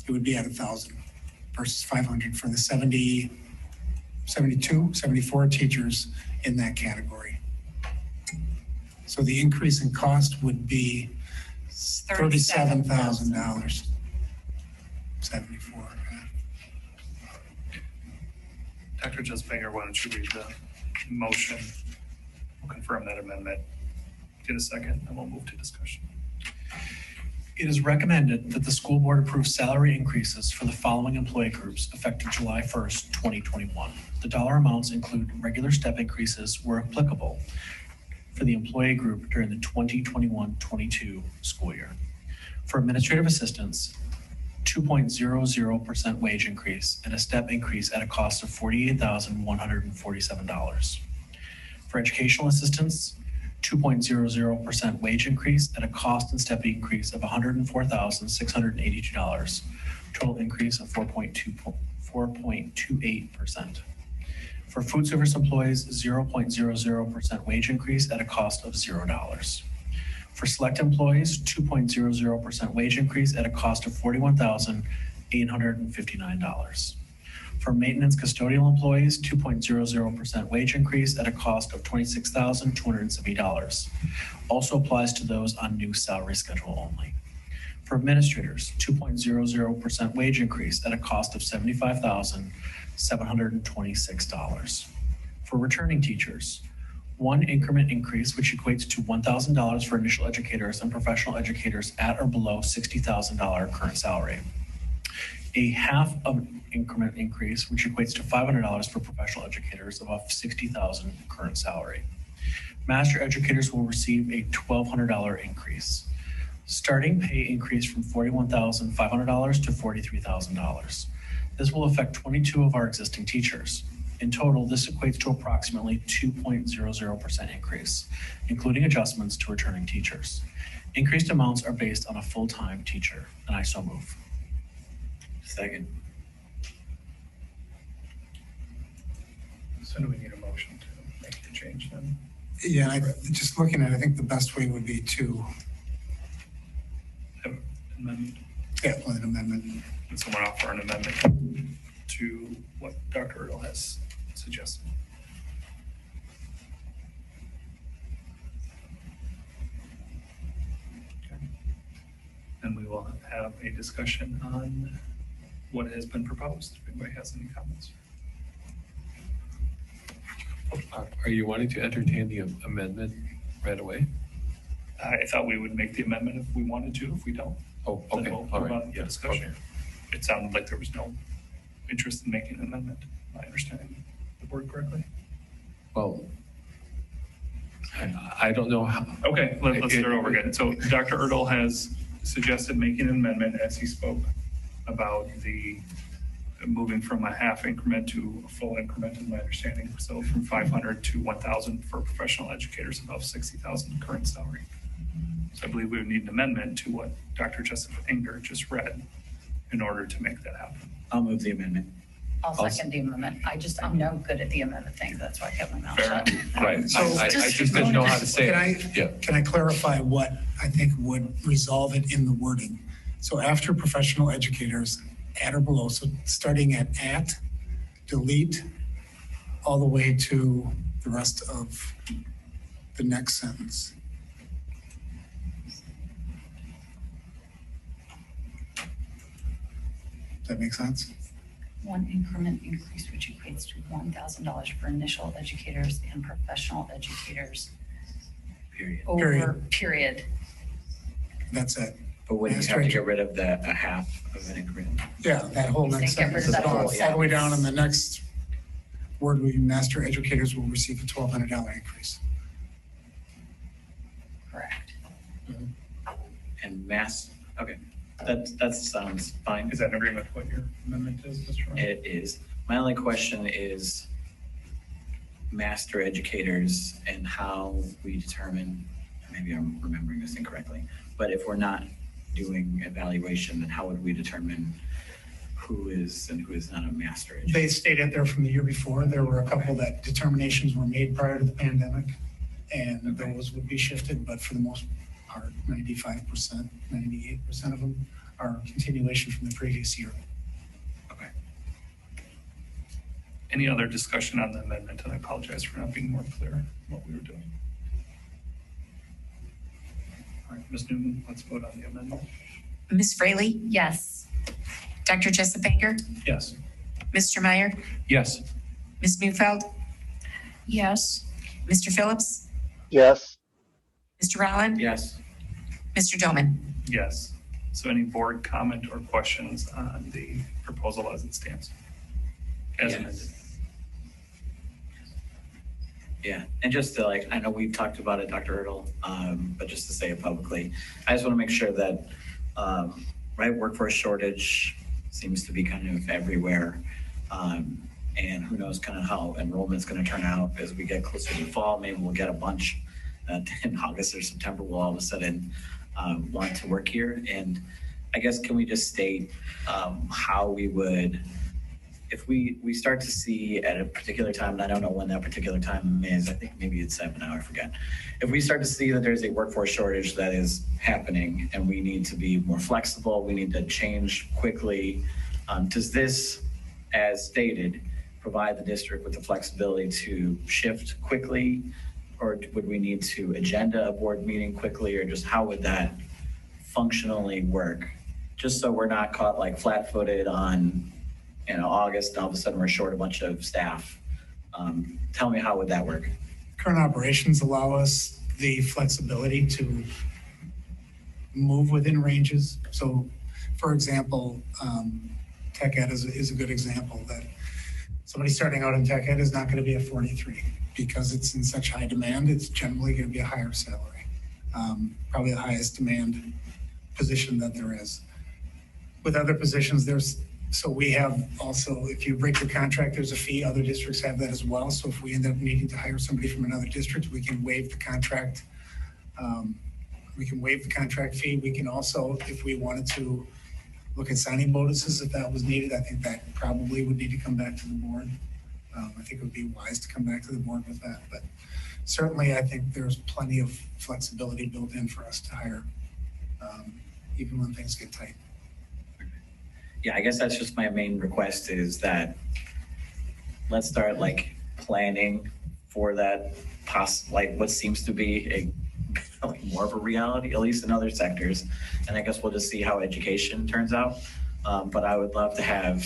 it would be at 1,000 versus 500 for the 70, 72, 74 teachers in that category. So the increase in cost would be $37,000. 74. Dr. Jusbanger, why don't you read the motion? We'll confirm that amendment. Get a second, and we'll move to discussion. It is recommended that the school board approve salary increases for the following employee groups effective July 1st, 2021. The dollar amounts include regular step increases where applicable for the employee group during the 2021-22 school year. For administrative assistants, 2.00% wage increase and a step increase at a cost of $48,147. For educational assistants, 2.00% wage increase at a cost and step increase of $104,682. Total increase of 4.28%. For food service employees, 0.00% wage increase at a cost of $0. For select employees, 2.00% wage increase at a cost of $41,859. For maintenance custodial employees, 2.00% wage increase at a cost of $26,270. Also applies to those on new salary schedule only. For administrators, 2.00% wage increase at a cost of $75,726. For returning teachers, 1 increment increase, which equates to $1,000 for initial educators and professional educators at or below $60,000 current salary. A half of increment increase, which equates to $500 for professional educators above $60,000 current salary. Master educators will receive a $1,200 increase. Starting pay increase from $41,500 to $43,000. This will affect 22 of our existing teachers. In total, this equates to approximately 2.00% increase, including adjustments to returning teachers. Increased amounts are based on a full-time teacher, and I so move. Second. So do we need a motion to make the change then? Yeah, just looking at it, I think the best way would be to Have an amendment? Yeah, an amendment. Can someone offer an amendment to what Dr. Earl has suggested? Okay. And we will have a discussion on what has been proposed. If anybody has any comments. Are you wanting to entertain the amendment right away? I thought we would make the amendment if we wanted to. If we don't, oh, then okay, we'll all move right, on to yeah, discussion. It sounded like there was no interest in making an amendment. Am I understanding the board correctly? Well, I don't know how. Okay, let's start over again. So Dr. Erdl has suggested making an amendment as he spoke about the moving from a half increment to a full increment, in my understanding. So from 500 to 1,000 for professional educators above 60,000 current salary. So I believe we would need an amendment to what Dr. Joseph Inger just read in order to make that happen. I'll move the amendment. I'll second the amendment. I'm no good at the amendment thing. That's why I kept my mouth shut. Right. So I just didn't know how to say it. Can I clarify what I think would resolve it in the wording? So after professional educators, at or below, so starting at, delete, all the way to the rest of the next sentence. Does that make sense? 1 increment increase, which equates to $1,000 for initial educators and professional educators. Period. That's it. But when you have to get rid of a half of an increment. Yeah, that whole next sentence is gone. All the way down in the next word, master educators will receive a $1,200 increase. Correct. And okay. That sounds fine. Is that in agreement with what your amendment is, Mr. Ryan? It is. My only question is master educators and how we determine, maybe I'm remembering this incorrectly, but if we're not doing evaluation, then how would we determine who is and who is not a master? They stayed at there from the year before. There were a couple that determinations were made prior to the pandemic, and those would be shifted, but for the most part, 95%, 98% of them are continuation from the previous year. Okay. Any other discussion on the amendment? And I apologize for not being more clear what we were doing. All right, Ms. Newman, let's vote on the amendment. Ms. Fraley? Yes. Dr. Jessup Baker? Yes. Mr. Meyer? Yes. Ms. Neufeld? Yes. Mr. Phillips? Yes. Mr. Rowland? Yes. Mr. Doman? Yes. So any board comment or questions on the proposal as it stands? As amended. Yeah, and just to I know we've talked about it, Dr. Ertl, but just to say it publicly, I just want to make sure that, workforce shortage seems to be kind of everywhere. And who knows kind of how enrollment's going to turn out as we get closer to the fall. Maybe we'll get a bunch in August or September. We'll all of a sudden want to work here. And I guess, can we just state how we would, if we start to see at a particular time, and I don't know when that particular time is, I think maybe it's 7 now, I forget. If we start to see that there's a workforce shortage that is happening and we need to be more flexible, we need to change quickly, does this, as stated, provide the district with the flexibility to shift quickly? Or would we need to agenda a board meeting quickly, or just how would that functionally work? Just so we're not caught flat-footed on August, and all of a sudden we're short a bunch of staff. Tell me, how would that work? Current operations allow us the flexibility to move within ranges. So, for example, tech ed is a good example that somebody starting out in tech ed is not going to be a 43 because it's in such high demand. It's generally going to be a higher salary, probably the highest demand position that there is. With other positions, so we have also, if you break your contract, there's a fee. Other districts have that as well. So if we end up needing to hire somebody from another district, we can waive the contract. We can waive the contract fee. We can also, if we wanted to look at signing bonuses, if that was needed, I think that probably would need to come back to the board. I think it would be wise to come back to the board with that. But certainly, I think there's plenty of flexibility built in for us to hire, even when things get tight. Yeah, I guess that's just my main request, is that let's start planning for that what seems to be more of a reality, at least in other sectors. And I guess we'll just see how education turns out. But I would love to have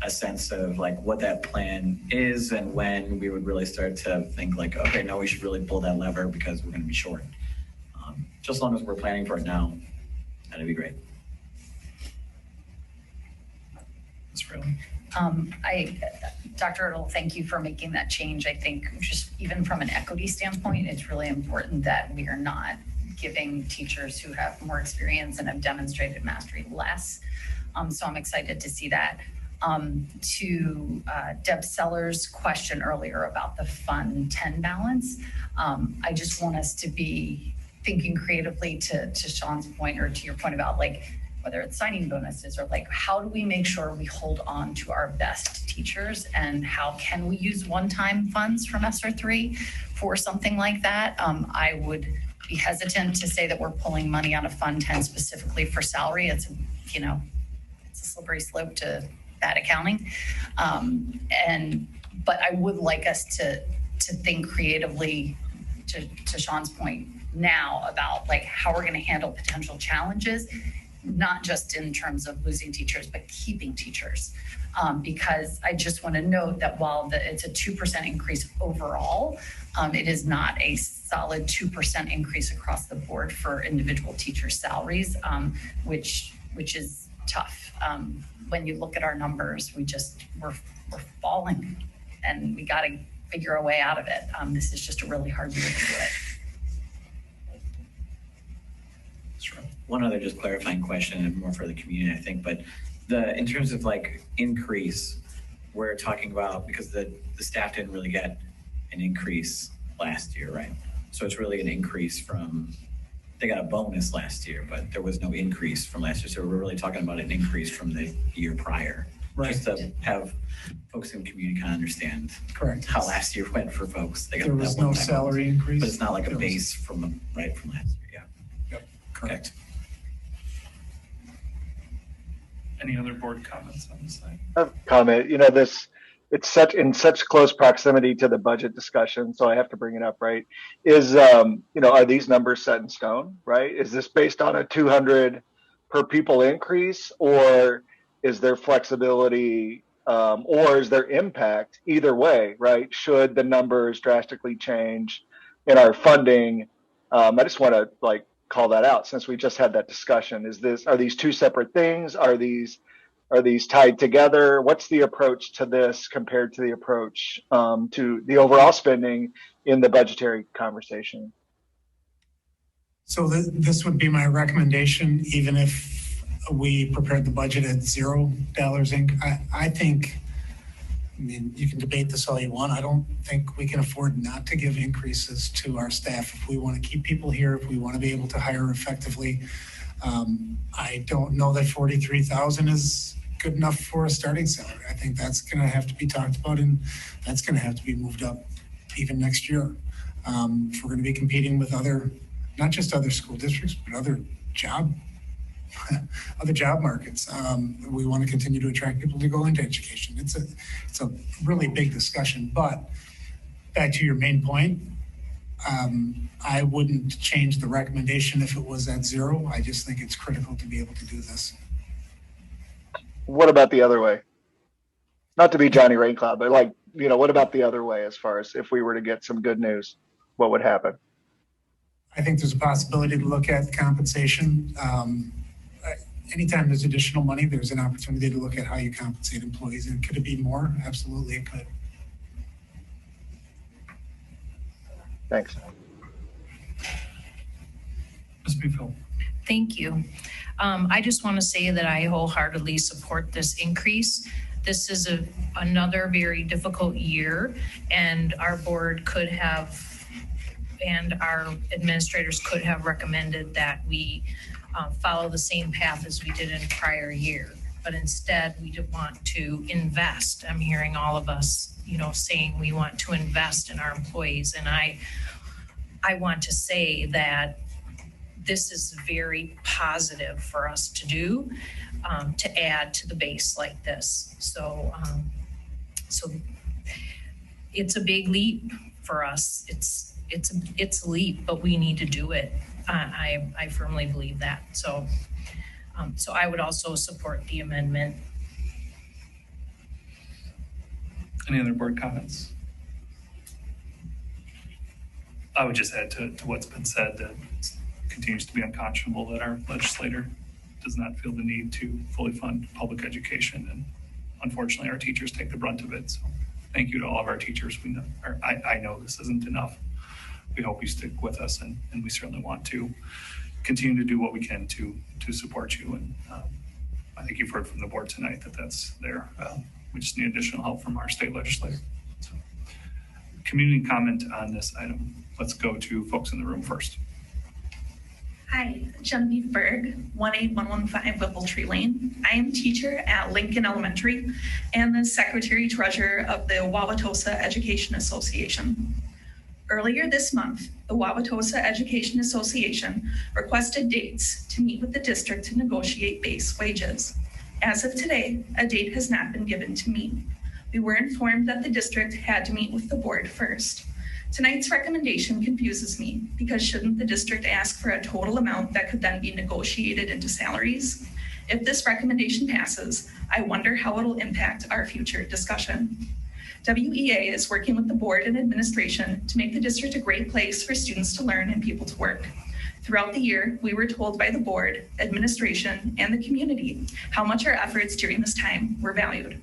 a sense of what that plan is and when we would really start to think okay, now we should really pull that lever because we're going to be short. Just as long as we're planning for it now, that'd be great. Dr. Ertl, thank you for making that change. I think just even from an equity standpoint, it's really important that we are not giving teachers who have more experience and have demonstrated mastery less. So I'm excited to see that. To Deb Seller's question earlier about the Fund 10 balance, I just want us to be thinking creatively to Sean's point, or to your point about whether it's signing bonuses or how do we make sure we hold on to our best teachers, and how can we use one-time funds from ESSER 3 for something like that? I would be hesitant to say that we're pulling money out of Fund 10 specifically for salary. It's a slippery slope to bad accounting. But I would like us to think creatively, to Sean's point now, about how we're going to handle potential challenges, not just in terms of losing teachers, but keeping teachers. Because I just want to note that while it's a 2% increase overall, it is not a solid 2% increase across the board for individual teacher salaries, which is tough. When you look at our numbers, we're falling, and we got to figure a way out of it. This is just a really hard year to do it. One other just clarifying question, and more for the community, I think, but in terms of increase, we're talking about, because the staff didn't really get an increase last year, right? So it's really an increase from they got a bonus last year, but there was no increase from last year. So we're really talking about an increase from the year prior. Right. Just to have folks in the community kind of understand Correct. how last year went for folks. They got There was that no one-time salary bonus. increase. But it's not like a base from last year. Yeah. Yep. Correct. Any other board comments on this side? I have a comment. You know, it's in such close proximity to the budget discussion, so I have to bring it up, right? Is are these numbers set in stone, right? Is this based on a 200 per pupil increase, or is there flexibility, or is there impact either way, right? Should the numbers drastically change in our funding? I just want to call that out since we just had that discussion. Are these two separate things? Are these tied together? What's the approach to this compared to the approach to the overall spending in the budgetary conversation? So this would be my recommendation, even if we prepared the budget at $0 I think, you can debate this all you want. I don't think we can afford not to give increases to our staff if we want to keep people here, if we want to be able to hire effectively. I don't know that $43,000 is good enough for a starting salary. I think that's going to have to be talked about, and that's going to have to be moved up even next year. If we're going to be competing with not just other school districts, but other job markets. We want to continue to attract people to go into education. It's a really big discussion, but back to your main point, I wouldn't change the recommendation if it was at 0. I just think it's critical to be able to do this. What about the other way? Not to be Johnny Raincloud, but what about the other way as far as if we were to get some good news, what would happen? I think there's a possibility to look at compensation. Anytime there's additional money, there's an opportunity to look at how you compensate employees. And could it be more? Absolutely, it could. Thanks. Ms. Bufeld. Thank you. I just want to say that I wholeheartedly support this increase. This is another very difficult year, and our board could have, and our administrators could have recommended that we follow the same path as we did in prior year. But instead, we want to invest. I'm hearing all of us, saying we want to invest in our employees. And I want to say that this is very positive for us to do, to add to the base like this. So it's a big leap for us. It's a leap, but we need to do it. I firmly believe that. So I would also support the amendment. Any other board comments? I would just add to what's been said that it continues to be unconscionable that our legislator does not feel the need to fully fund public education. And unfortunately, our teachers take the brunt of it. So thank you to all of our teachers. I know this isn't enough. We hope you stick with us, and we certainly want to continue to do what we can to support you. And I think you've heard from the board tonight that that's there. We just need additional help from our state legislator. So, community comment on this item. Let's go to folks in the room first. Hi, Genevieve Berg, 18115 Whippletree Lane. I am teacher at Lincoln Elementary and the Secretary Treasurer of the Wauwatosa Education Association. Earlier this month, the Wauwatosa Education Association requested dates to meet with the district to negotiate base wages. As of today, a date has not been given to me. We were informed that the district had to meet with the board first. Tonight's recommendation confuses me because shouldn't the district ask for a total amount that could then be negotiated into salaries? If this recommendation passes, I wonder how it'll impact our future discussion. WEA is working with the board and administration to make the district a great place for students to learn and people to work. Throughout the year, we were told by the board, administration, and the community how much our efforts during this time were valued.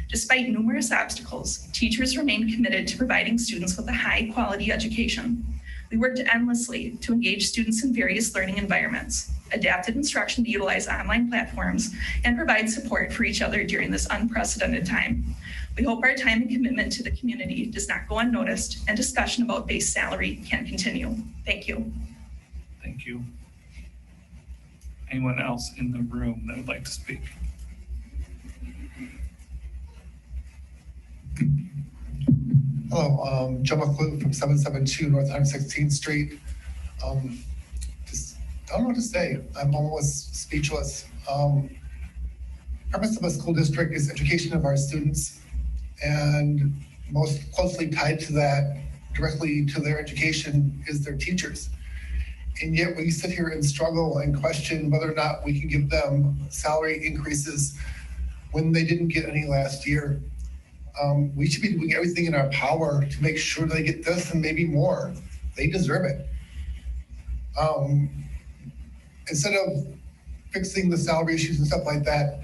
Despite numerous obstacles, teachers remained committed to providing students with a high-quality education. We worked endlessly to engage students in various learning environments, adapted instruction to utilize online platforms, and provide support for each other during this unprecedented time. We hope our time and commitment to the community does not go unnoticed, and discussion about base salary can continue. Thank you. Thank you. Anyone else in the room that would like to speak? Hello, Joe McClue from 772 North 116th Street. Just don't know what to say. I'm almost speechless. Purpose of a school district is education of our students, and most closely tied to that, directly to their education, is their teachers. And yet we sit here and struggle and question whether or not we can give them salary increases when they didn't get any last year. We should be doing everything in our power to make sure they get this and maybe more. They deserve it. Instead of fixing the salary issues and stuff like that,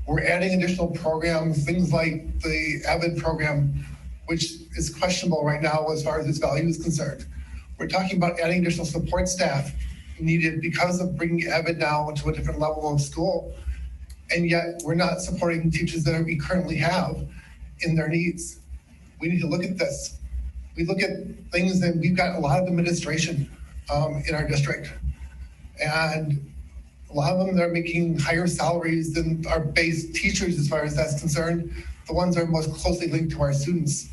we're adding additional programs, things like the AVID program, which is questionable right now as far as its value is concerned. We're talking about adding additional support staff needed because of bringing AVID now to a different level of school. And yet we're not supporting teachers that we currently have in their needs. We need to look at this. We look at things that we've got a lot of administration in our district. And a lot of them, they're making higher salaries than our base teachers as far as that's concerned, the ones that are most closely linked to our students.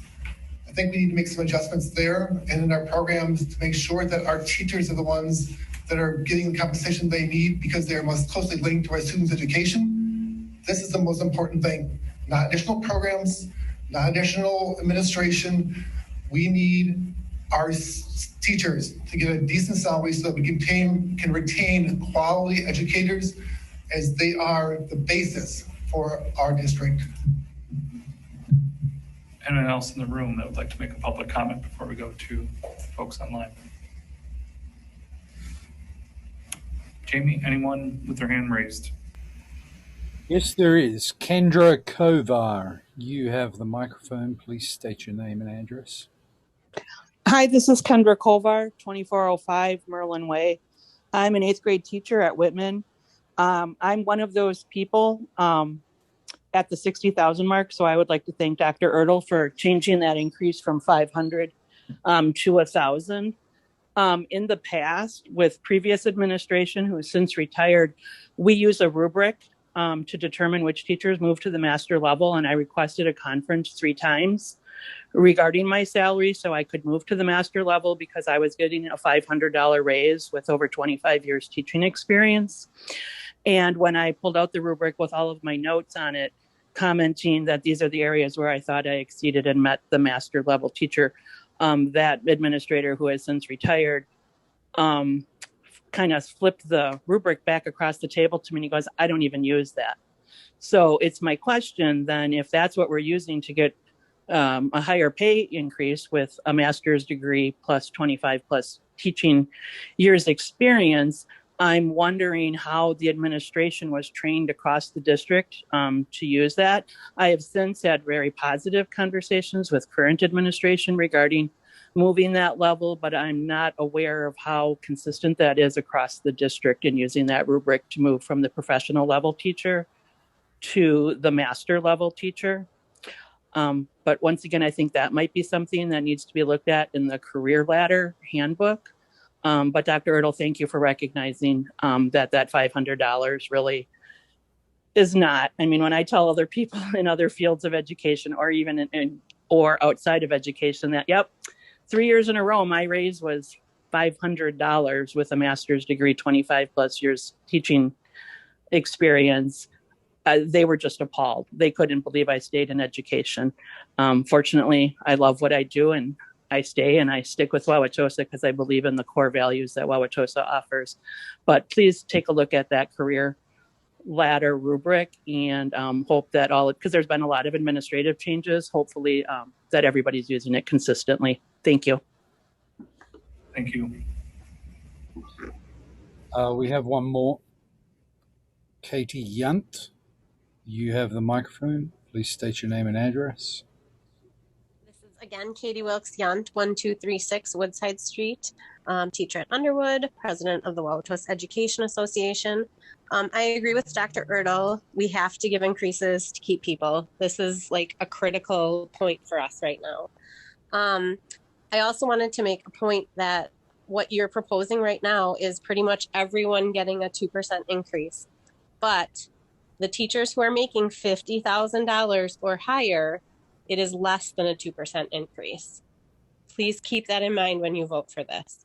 I think we need to make some adjustments there and in our programs to make sure that our teachers are the ones that are getting the compensation they need because they are most closely linked to our students' education. This is the most important thing. Not additional programs, not additional administration. We need our teachers to get a decent salary so that we can retain quality educators, as they are the basis for our district. Anyone else in the room that would like to make a public comment before we go to folks online? Jamie, anyone with their hand raised? Yes, there is. Kendra Kovar, you have the microphone. Please state your name and address. Hi, this is Kendra Kovar, 2405 Merlin Way. I'm an 8th grade teacher at Whitman. I'm one of those people at the 60,000 mark, so I would like to thank Dr. Ertl for changing that increase from 500 to 1,000. In the past, with previous administration, who has since retired, we use a rubric to determine which teachers move to the master level, and I requested a conference 3 times regarding my salary so I could move to the master level because I was getting a $500 raise with over 25 years teaching experience. And when I pulled out the rubric with all of my notes on it, commenting that these are the areas where I thought I exceeded and met the master level teacher, that administrator, who has since retired, kind of flipped the rubric back across the table to me, and he goes, I don't even use that. So it's my question then, if that's what we're using to get a higher pay increase with a master's degree plus 25 plus teaching years experience, I'm wondering how the administration was trained across the district to use that. I have since had very positive conversations with current administration regarding moving that level, but I'm not aware of how consistent that is across the district in using that rubric to move from the professional level teacher to the master level teacher. But once again, I think that might be something that needs to be looked at in the career ladder handbook. But Dr. Ertl, thank you for recognizing that $500 really is not. I mean, when I tell other people in other fields of education, or even or outside of education, that, yep, 3 years in a row, my raise was $500 with a master's degree, 25 plus years teaching experience. They were just appalled. They couldn't believe I stayed in education. Fortunately, I love what I do, and I stay and I stick with Wauwatosa because I believe in the core values that Wauwatosa offers. But please take a look at that career ladder rubric and hope that because there's been a lot of administrative changes, hopefully that everybody's using it consistently. Thank you. Thank you. We have one more. Katie Yunt, you have the microphone. Please state your name and address. Again, Katie Wilkes Yunt, 1236 Woodside Street, teacher at Underwood, president of the Wauwatosa Education Association. I agree with Dr. Ertl. We have to give increases to keep people. This is like a critical point for us right now. I also wanted to make a point that what you're proposing right now is pretty much everyone getting a 2% increase. But the teachers who are making $50,000 or higher, it is less than a 2% increase. Please keep that in mind when you vote for this.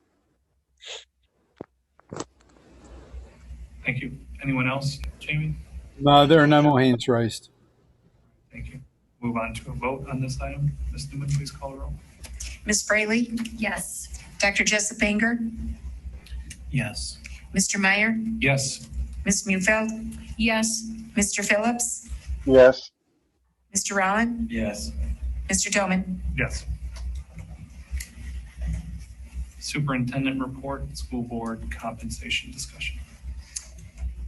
Thank you. Anyone else? Jamie? No, there are no more hands raised. Thank you. Move on to a vote on this item. Ms. Newman, please call the roll. Ms. Fraley, Yes. Dr. Jessup Banger, Yes. Mr. Meyer, Yes. Ms. Mufeld, Yes. Mr. Phillips, Yes. Mr. Rollin, Yes. Mr. Doman. Yes. Superintendent report, school board compensation discussion.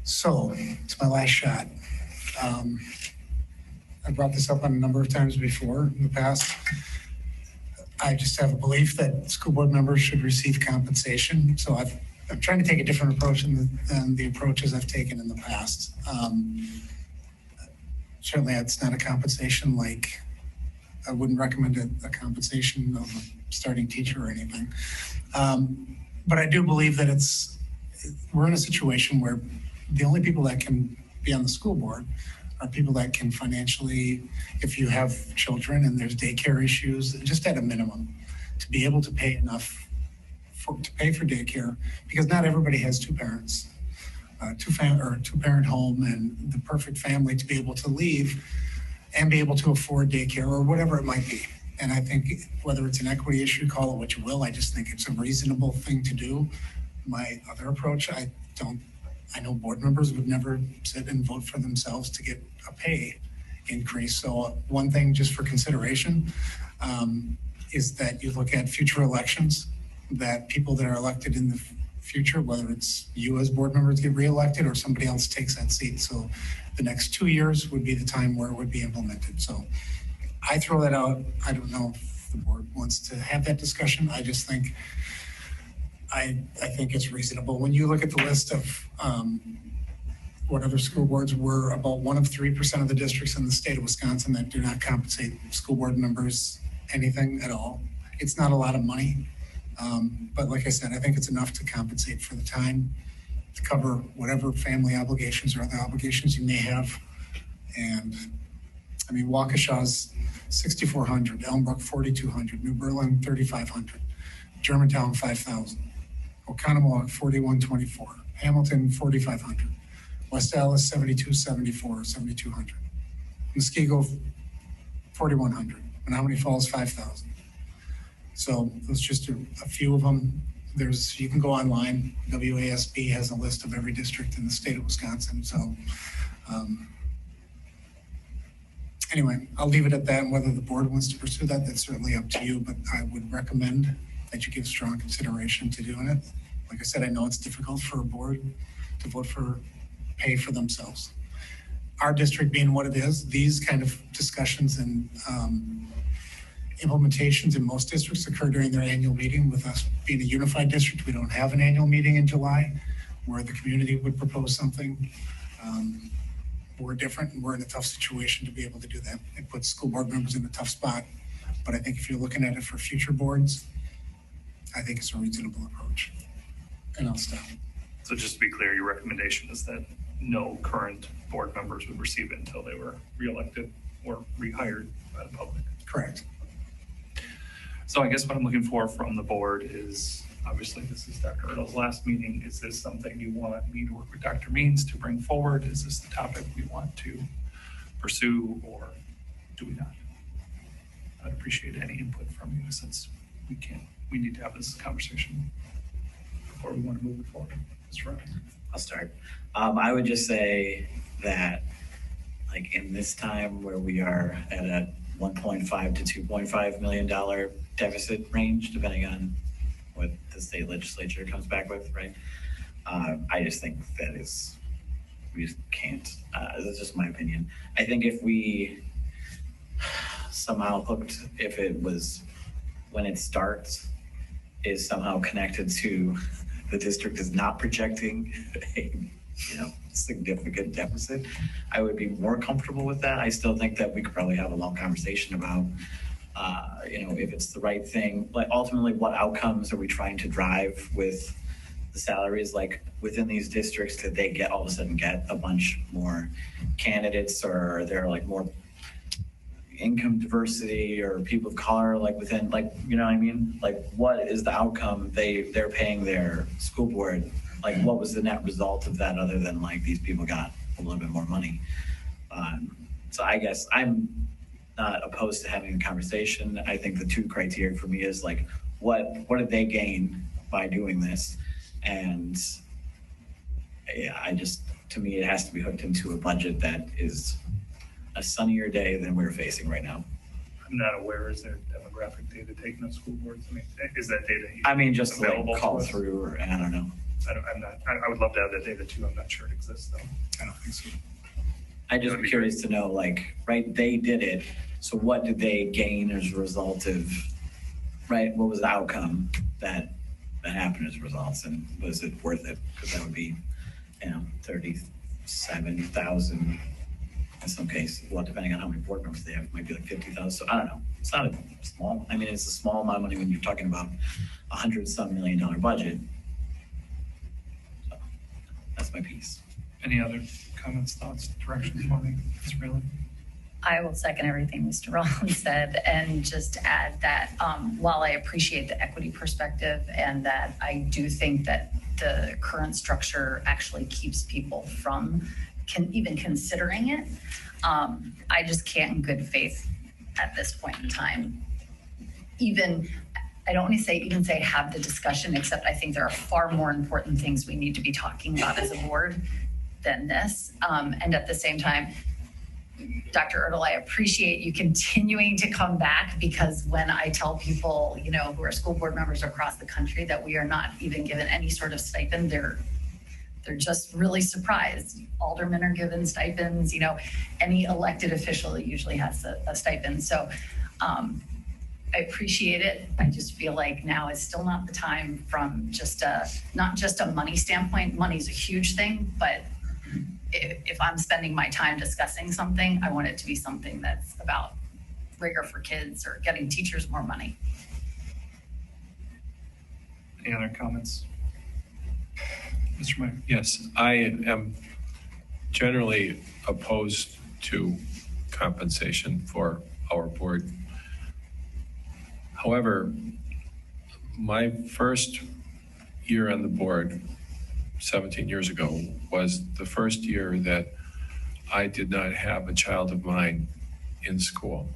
So it's my last shot. I brought this up on a number of times before in the past. I just have a belief that school board members should receive compensation. So I'm trying to take a different approach than the approaches I've taken in the past. Certainly it's not a compensation like, I wouldn't recommend a compensation of a starting teacher or anything. But I do believe that we're in a situation where the only people that can be on the school board are people that can financially, if you have children and there's daycare issues, just at a minimum, to be able to pay enough to pay for daycare, because not everybody has two parents, two-parent home and the perfect family to be able to leave and be able to afford daycare or whatever it might be. And I think whether it's an equity issue, call it what you will, I just think it's a reasonable thing to do. My other approach, I know board members would never sit and vote for themselves to get a pay increase. So one thing just for consideration is that you look at future elections, that people that are elected in the future, whether it's you as board members get reelected or somebody else takes that seat. So the next 2 years would be the time where it would be implemented. So I throw that out. I don't know if the board wants to have that discussion. I just think I think it's reasonable. When you look at the list of what other school boards were, about 1 of 3% of the districts in the state of Wisconsin that do not compensate school board members anything at all. It's not a lot of money. But like I said, I think it's enough to compensate for the time, to cover whatever family obligations or other obligations you may have. And I mean, Waukesha's $6,400, Elmbrook $4,200, New Berlin $3,500, Germantown $5,000, Oconomowoc $4,124, Hamilton $4,500, West Allis $7,274, $7,200, Muskego $4,100, Menominee Falls $5,000. So those just a few of them. You can go online. WASB has a list of every district in the state of Wisconsin. So anyway, I'll leave it at that. And whether the board wants to pursue that, that's certainly up to you. But I would recommend that you give strong consideration to doing it. Like I said, I know it's difficult for a board to vote for pay for themselves. Our district being what it is, these kind of discussions and implementations in most districts occur during their annual meeting. With us being a unified district, we don't have an annual meeting in July where the community would propose something. We're different and we're in a tough situation to be able to do that. It puts school board members in a tough spot. But I think if you're looking at it for future boards, I think it's a reasonable approach. And I'll stop. So just to be clear, your recommendation is that no current board members would receive it until they were reelected or rehired by the public. Correct. So I guess what I'm looking for from the board is, obviously this is Dr. Ertl's last meeting. Is this something you want me to work with Dr. Means to bring forward? Is this the topic we want to pursue, or do we not? I'd appreciate any input from you, since we need to have this conversation before we want to move it forward. Mr. Ryan. I'll start. I would just say that, like, in this time where we are at a $1.5 to $2.5 million deficit range, depending on what the state legislature comes back with, right? I just think we just can't. That's just my opinion. I think if we somehow if it was when it starts, is somehow connected to the district is not projecting a significant deficit, I would be more comfortable with that. I still think that we could probably have a long conversation about if it's the right thing, like ultimately what outcomes are we trying to drive with the salaries? Like within these districts, did they all of a sudden get a bunch more candidates, or are there like more income diversity or people of color, like within, like, you know what I mean? Like what is the outcome they're paying their school board? Like what was the net result of that other than like these people got a little bit more money? So I guess I'm not opposed to having a conversation. I think the two criteria for me is like, what did they gain by doing this? And yeah, to me, it has to be hooked into a budget that is a sunnier day than we're facing right now. I'm not aware, is there demographic data taken of school boards? I mean, is that data just available like call to us? through, or I don't know. I would love to have that data too. I'm not sure it exists though. I don't think so. I'm just curious to know, like, right, they did it. So what did they gain as a result of, right? What was the outcome that happened as a result? And was it worth it? Because that would be, 37,000 in some case. Well, depending on how many board members they have, it might be like 50,000. So I don't know. It's not a small, it's a small amount of money when you're talking about $100-some million budget. So that's my piece. Any other comments, thoughts, directions for me? Really? I will second everything Mr. Rollins said, and just add that while I appreciate the equity perspective and that I do think that the current structure actually keeps people from even considering it, I just can't in good faith at this point in time. I don't want to say have the discussion, except I think there are far more important things we need to be talking about as a board than this. And at the same time, Dr. Ertl, I appreciate you continuing to come back, because when I tell people, who are school board members across the country that we are not even given any sort of stipend, they're just really surprised. Aldermen are given stipends, any elected official usually has a stipend. So I appreciate it. I just feel like now is still not the time from not just a money standpoint. Money's a huge thing, but if I'm spending my time discussing something, I want it to be something that's about rigor for kids or getting teachers more money. Any other comments? Mr. Meyer? Yes, I am generally opposed to compensation for our board. However, my first year on the board 17 years ago was the first year that I did not have a child of mine in school.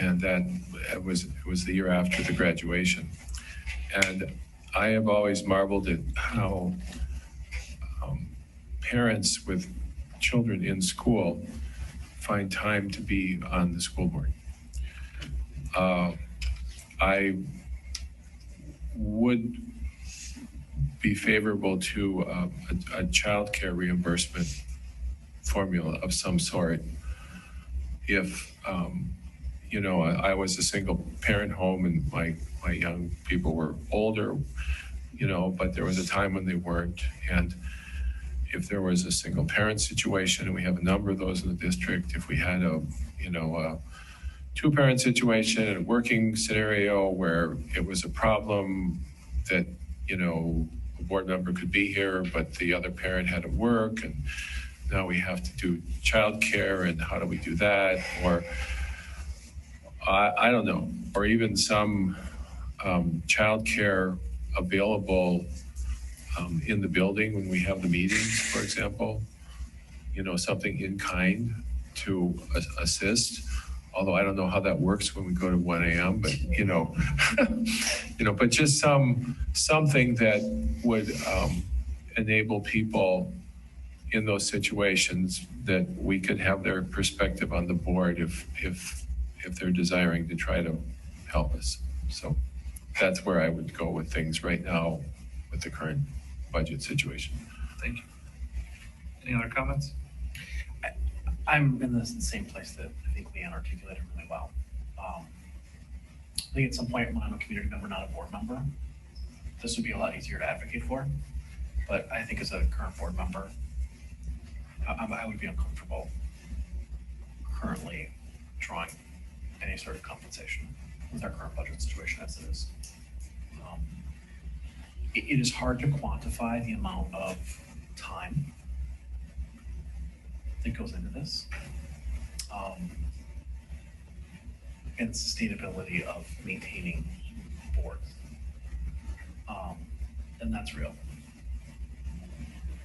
And that it was the year after the graduation. And I have always marveled at how parents with children in school find time to be on the school board. I would be favorable to a child care reimbursement formula of some sort. If, I was a single parent home and my young people were older, but there was a time when they weren't. And if there was a single parent situation, and we have a number of those in the district, if we had a two-parent situation and a working scenario where it was a problem that, a board member could be here, but the other parent had to work, and now we have to do childcare, and how do we do that? Or I don't know, or even some childcare available in the building when we have the meetings, for example, something in kind to assist. Although I don't know how that works when we go to 1 a.m., but but just something that would enable people in those situations that we could have their perspective on the board if they're desiring to try to help us. So that's where I would go with things right now with the current budget situation. Thank you. Any other comments? I'm in the same place that I think Leanne articulated really well. I think at some point when I'm a community member, not a board member, this would be a lot easier to advocate for. But I think as a current board member, I would be uncomfortable currently drawing any sort of compensation with our current budget situation as it is. It is hard to quantify the amount of time that goes into this, and sustainability of maintaining boards, and that's real.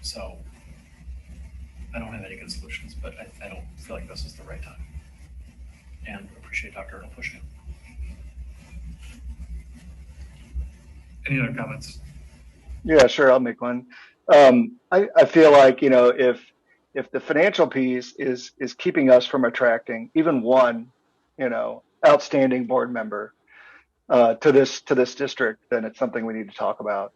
So I don't have any good solutions, but I don't feel like this is the right time, and appreciate Dr. Earl pushing. Any other comments? Yeah, sure. I'll make one. I feel like, you know, if the financial piece is keeping us from attracting even one, you know, outstanding board member to this district, then it's something we need to talk about.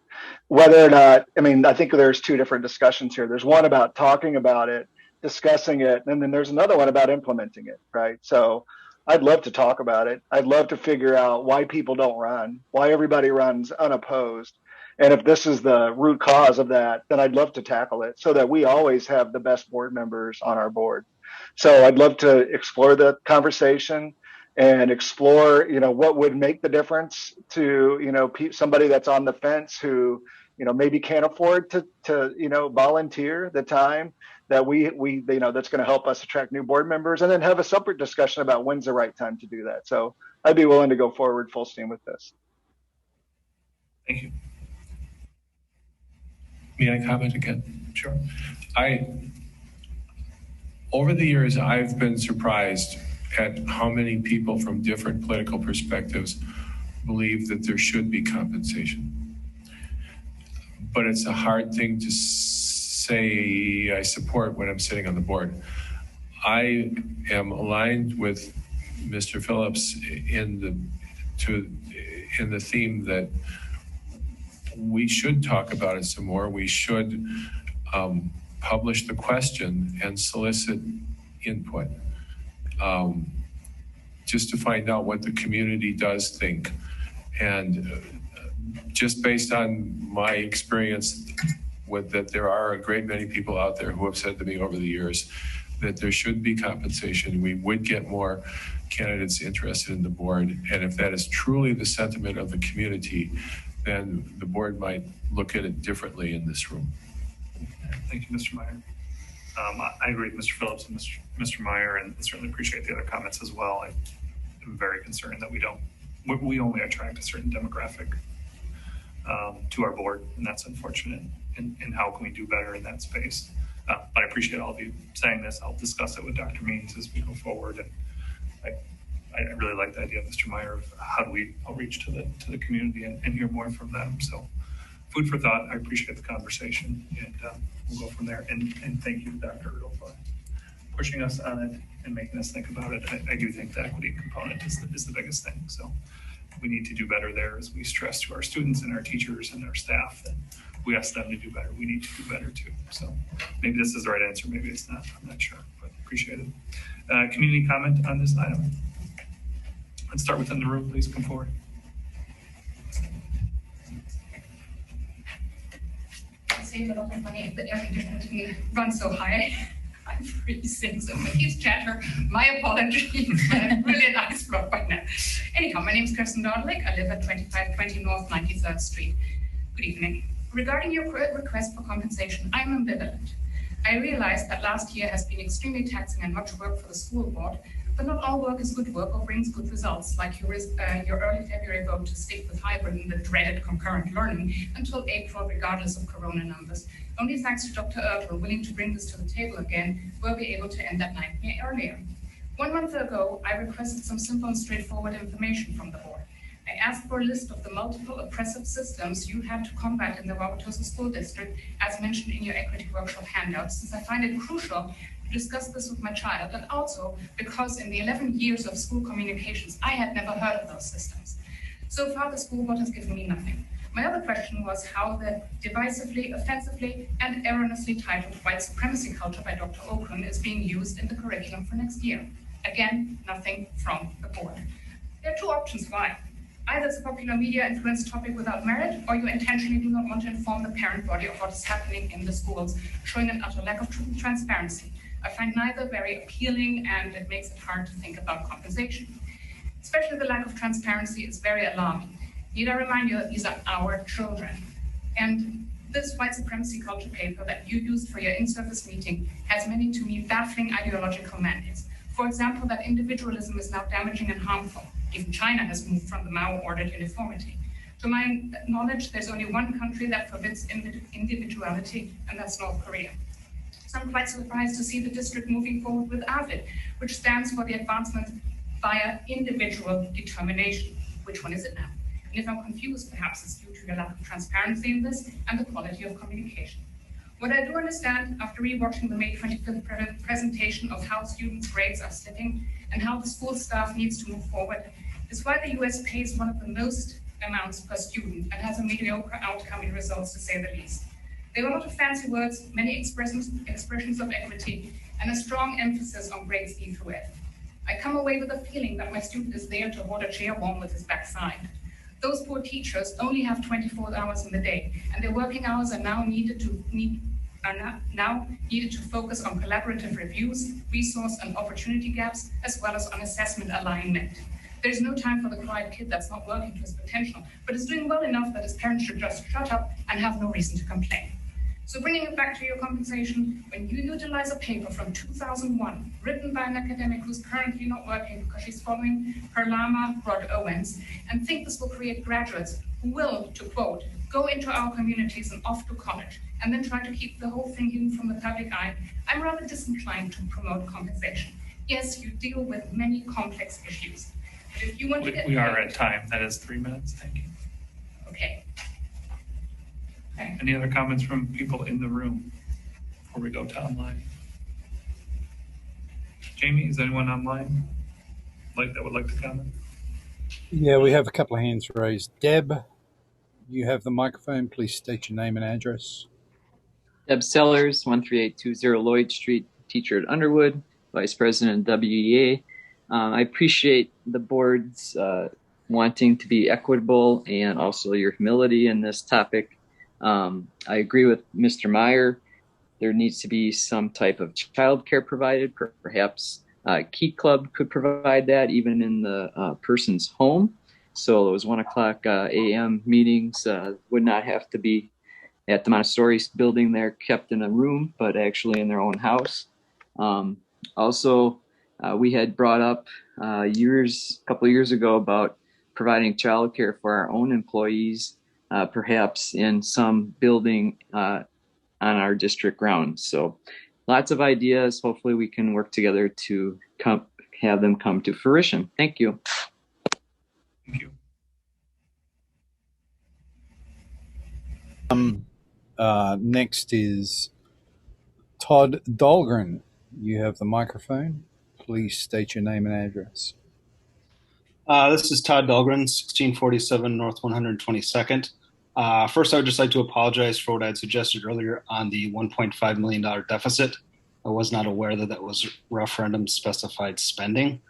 Whether or not, I mean, I think there's two different discussions here. There's one about talking about it, discussing it, and then there's another one about implementing it, right? So I'd love to talk about it. I'd love to figure out why people don't run, why everybody runs unopposed. And if this is the root cause of that, then I'd love to tackle it so that we always have the best board members on our board. So I'd love to explore the conversation and explore, you know, what would make the difference to, you know, somebody that's on the fence who, you know, maybe can't afford to, you know, volunteer the time that we, you know, that's going to help us attract new board members, and then have a separate discussion about when's the right time to do that. So I'd be willing to go forward full steam with this. Thank you. May I comment again? Sure. Over the years, I've been surprised at how many people from different political perspectives believe that there should be compensation. But it's a hard thing to say I support when I'm sitting on the board. I am aligned with Mr. Phillips in the theme that we should talk about it some more. We should publish the question and solicit input, just to find out what the community does think. And just based on my experience with that, there are a great many people out there who have said to me over the years that there should be compensation. We would get more candidates interested in the board. And if that is truly the sentiment of the community, then the board might look at it differently in this room. Thank you, Mr. Meyer. I agree with Mr. Phillips and Mr. Meyer, and certainly appreciate the other comments as well. I'm very concerned that we only attract a certain demographic to our board, and that's unfortunate. And how can we do better in that space? But I appreciate all of you saying this. I'll discuss it with Dr. Means as we go forward. And I really like the idea of Mr. Meyer of how do we outreach to the community and hear more from them. So food for thought. I appreciate the conversation, and we'll go from there. And thank you, Dr. Earl, for pushing us on it and making us think about it. I do think the equity component is the biggest thing. So we need to do better there as we stress to our students and our teachers and our staff that we ask them to do better. We need to do better too. So maybe this is the right answer. Maybe it's not. I'm not sure, but appreciate it. Community comment on this item. Let's start within the room. Please come forward. Save a lot of money, but air conditioning runs so high. I'm freezing, so my kids chatter. My apologies, but I'm really an ice block by now. Anyhow, my name is Kirsten Dahlgren. I live at 2520 North 93rd Street. Good evening. Regarding your request for compensation, I'm ambivalent. I realize that last year has been extremely taxing and much work for the school board, but not all work is good work or brings good results, like your early February vote to stick with hybrid and the dreaded concurrent learning until April, regardless of corona numbers. Only thanks to Dr. Earl, willing to bring this to the table again, we'll be able to end that nightmare earlier. 1 month ago, I requested some simple and straightforward information from the board. I asked for a list of the multiple oppressive systems you had to combat in the Wauwatosa School District, as mentioned in your equity workshop handout, since I find it crucial to discuss this with my child, and also because in the 11 years of school communications, I had never heard of those systems. So far, the school board has given me nothing. My other question was how the divisively, offensively, and erroneously titled white supremacy culture by Dr. Dahlgren is being used in the curriculum for next year. Again, nothing from the board. There are two options why. Either it's a popular media influence topic without merit, or you intentionally do not want to inform the parent body of what is happening in the schools, showing an utter lack of transparency. I find neither very appealing, and it makes it hard to think about compensation. Especially the lack of transparency is very alarming. Need I remind you that these are our children? And this white supremacy culture paper that you used for your in-service meeting has many, to me, baffling ideological mandates. For example, that individualism is now damaging and harmful. Even China has moved from the Mao-ordered uniformity. To my knowledge, there's only one country that forbids individuality, and that's North Korea. So I'm quite surprised to see the district moving forward with AVID, which stands for the advancement via individual determination. Which one is it now? And if I'm confused, perhaps it's due to the lack of transparency in this and the quality of communication. What I do understand after rewatching the May 25th presentation of how students' grades are slipping and how the school staff needs to move forward is why the US pays one of the most amounts per student and has a mediocre outcome in results, to say the least. There were a lot of fancy words, many expressions of equity, and a strong emphasis on grades E through F. I come away with a feeling that my student is there to hold a chair warm with his backside. Those poor teachers only have 24 hours in the day, and their working hours are now needed to focus on collaborative reviews, resource and opportunity gaps, as well as on assessment alignment. There's no time for the quiet kid that's not working to his potential, but is doing well enough that his parents should just shut up and have no reason to complain. So bringing it back to your compensation, when you utilize a paper from 2001, written by an academic who's currently not working because she's following her llama, Rod Owens, and think this will create graduates who will, to quote, go into our communities and off to college, and then try to keep the whole thing hidden from the public eye, I'm rather disinclined to promote compensation. Yes, you deal with many complex issues. But if you want to get we are at time. That is 3 minutes. Thank you. Okay. Any other comments from people in the room before we go to online? Jamie, is anyone online that would like to comment? Yeah, we have a couple of hands raised. Deb, you have the microphone. Please state your name and address. Deb Sellers, 13820 Lloyd Street, teacher at Underwood, vice president of WEA. I appreciate the board's wanting to be equitable and also your humility in this topic. I agree with Mr. Meyer. There needs to be some type of childcare provided. Perhaps Key Club could provide that even in the person's home. So those 1 o'clock a.m. meetings would not have to be at the Montessori building. They're kept in a room, but actually in their own house. Also, we had brought up a couple of years ago about providing childcare for our own employees, perhaps in some building on our district grounds. So lots of ideas. Hopefully we can work together to have them come to fruition. Thank you. Thank you. Next is Todd Dahlgren. You have the microphone. Please state your name and address. This is Todd Dahlgren, 1647 North 122nd. First, I would just like to apologize for what I had suggested earlier on the $1.5 million deficit. I was not aware that was referendum specified spending.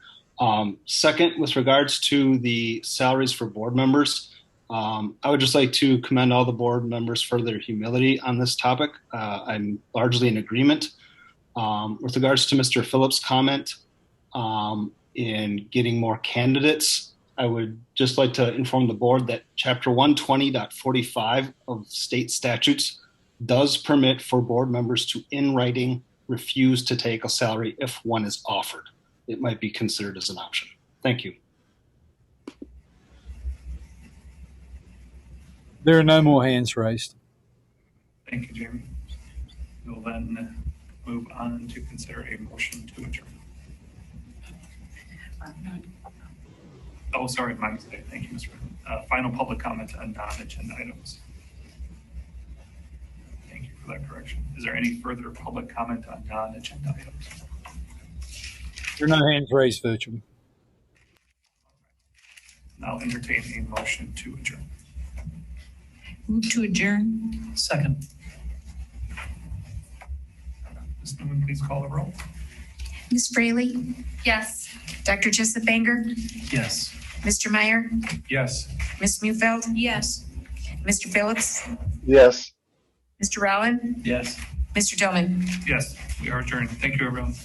Second, with regards to the salaries for board members, I would just like to commend all the board members for their humility on this topic. I'm largely in agreement. With regards to Mr. Phillips' comment in getting more candidates, I would just like to inform the board that Chapter 120.45 of state statutes does permit for board members to, in writing, refuse to take a salary if one is offered. It might be considered as an option. Thank you. There are no more hands raised. Thank you, Jamie. We'll then move on to consider a motion to adjourn. Oh, sorry, my mistake. Thank you, Mr. Final public comment on non-agenda items. Thank you for that correction. Is there any further public comment on non-agenda items? There are no hands raised virtually. Now entertain a motion to adjourn. Move to adjourn. Second. Ms. Newman, please call the roll. Ms. Fraley? Yes. Dr. Jessup Banger? Yes. Mr. Meyer? Yes. Ms. Mufeld? Yes. Mr. Phillips? Yes. Mr. Rowan? Yes. Mr. Tillman? Yes, we are adjourned. Thank you, everyone.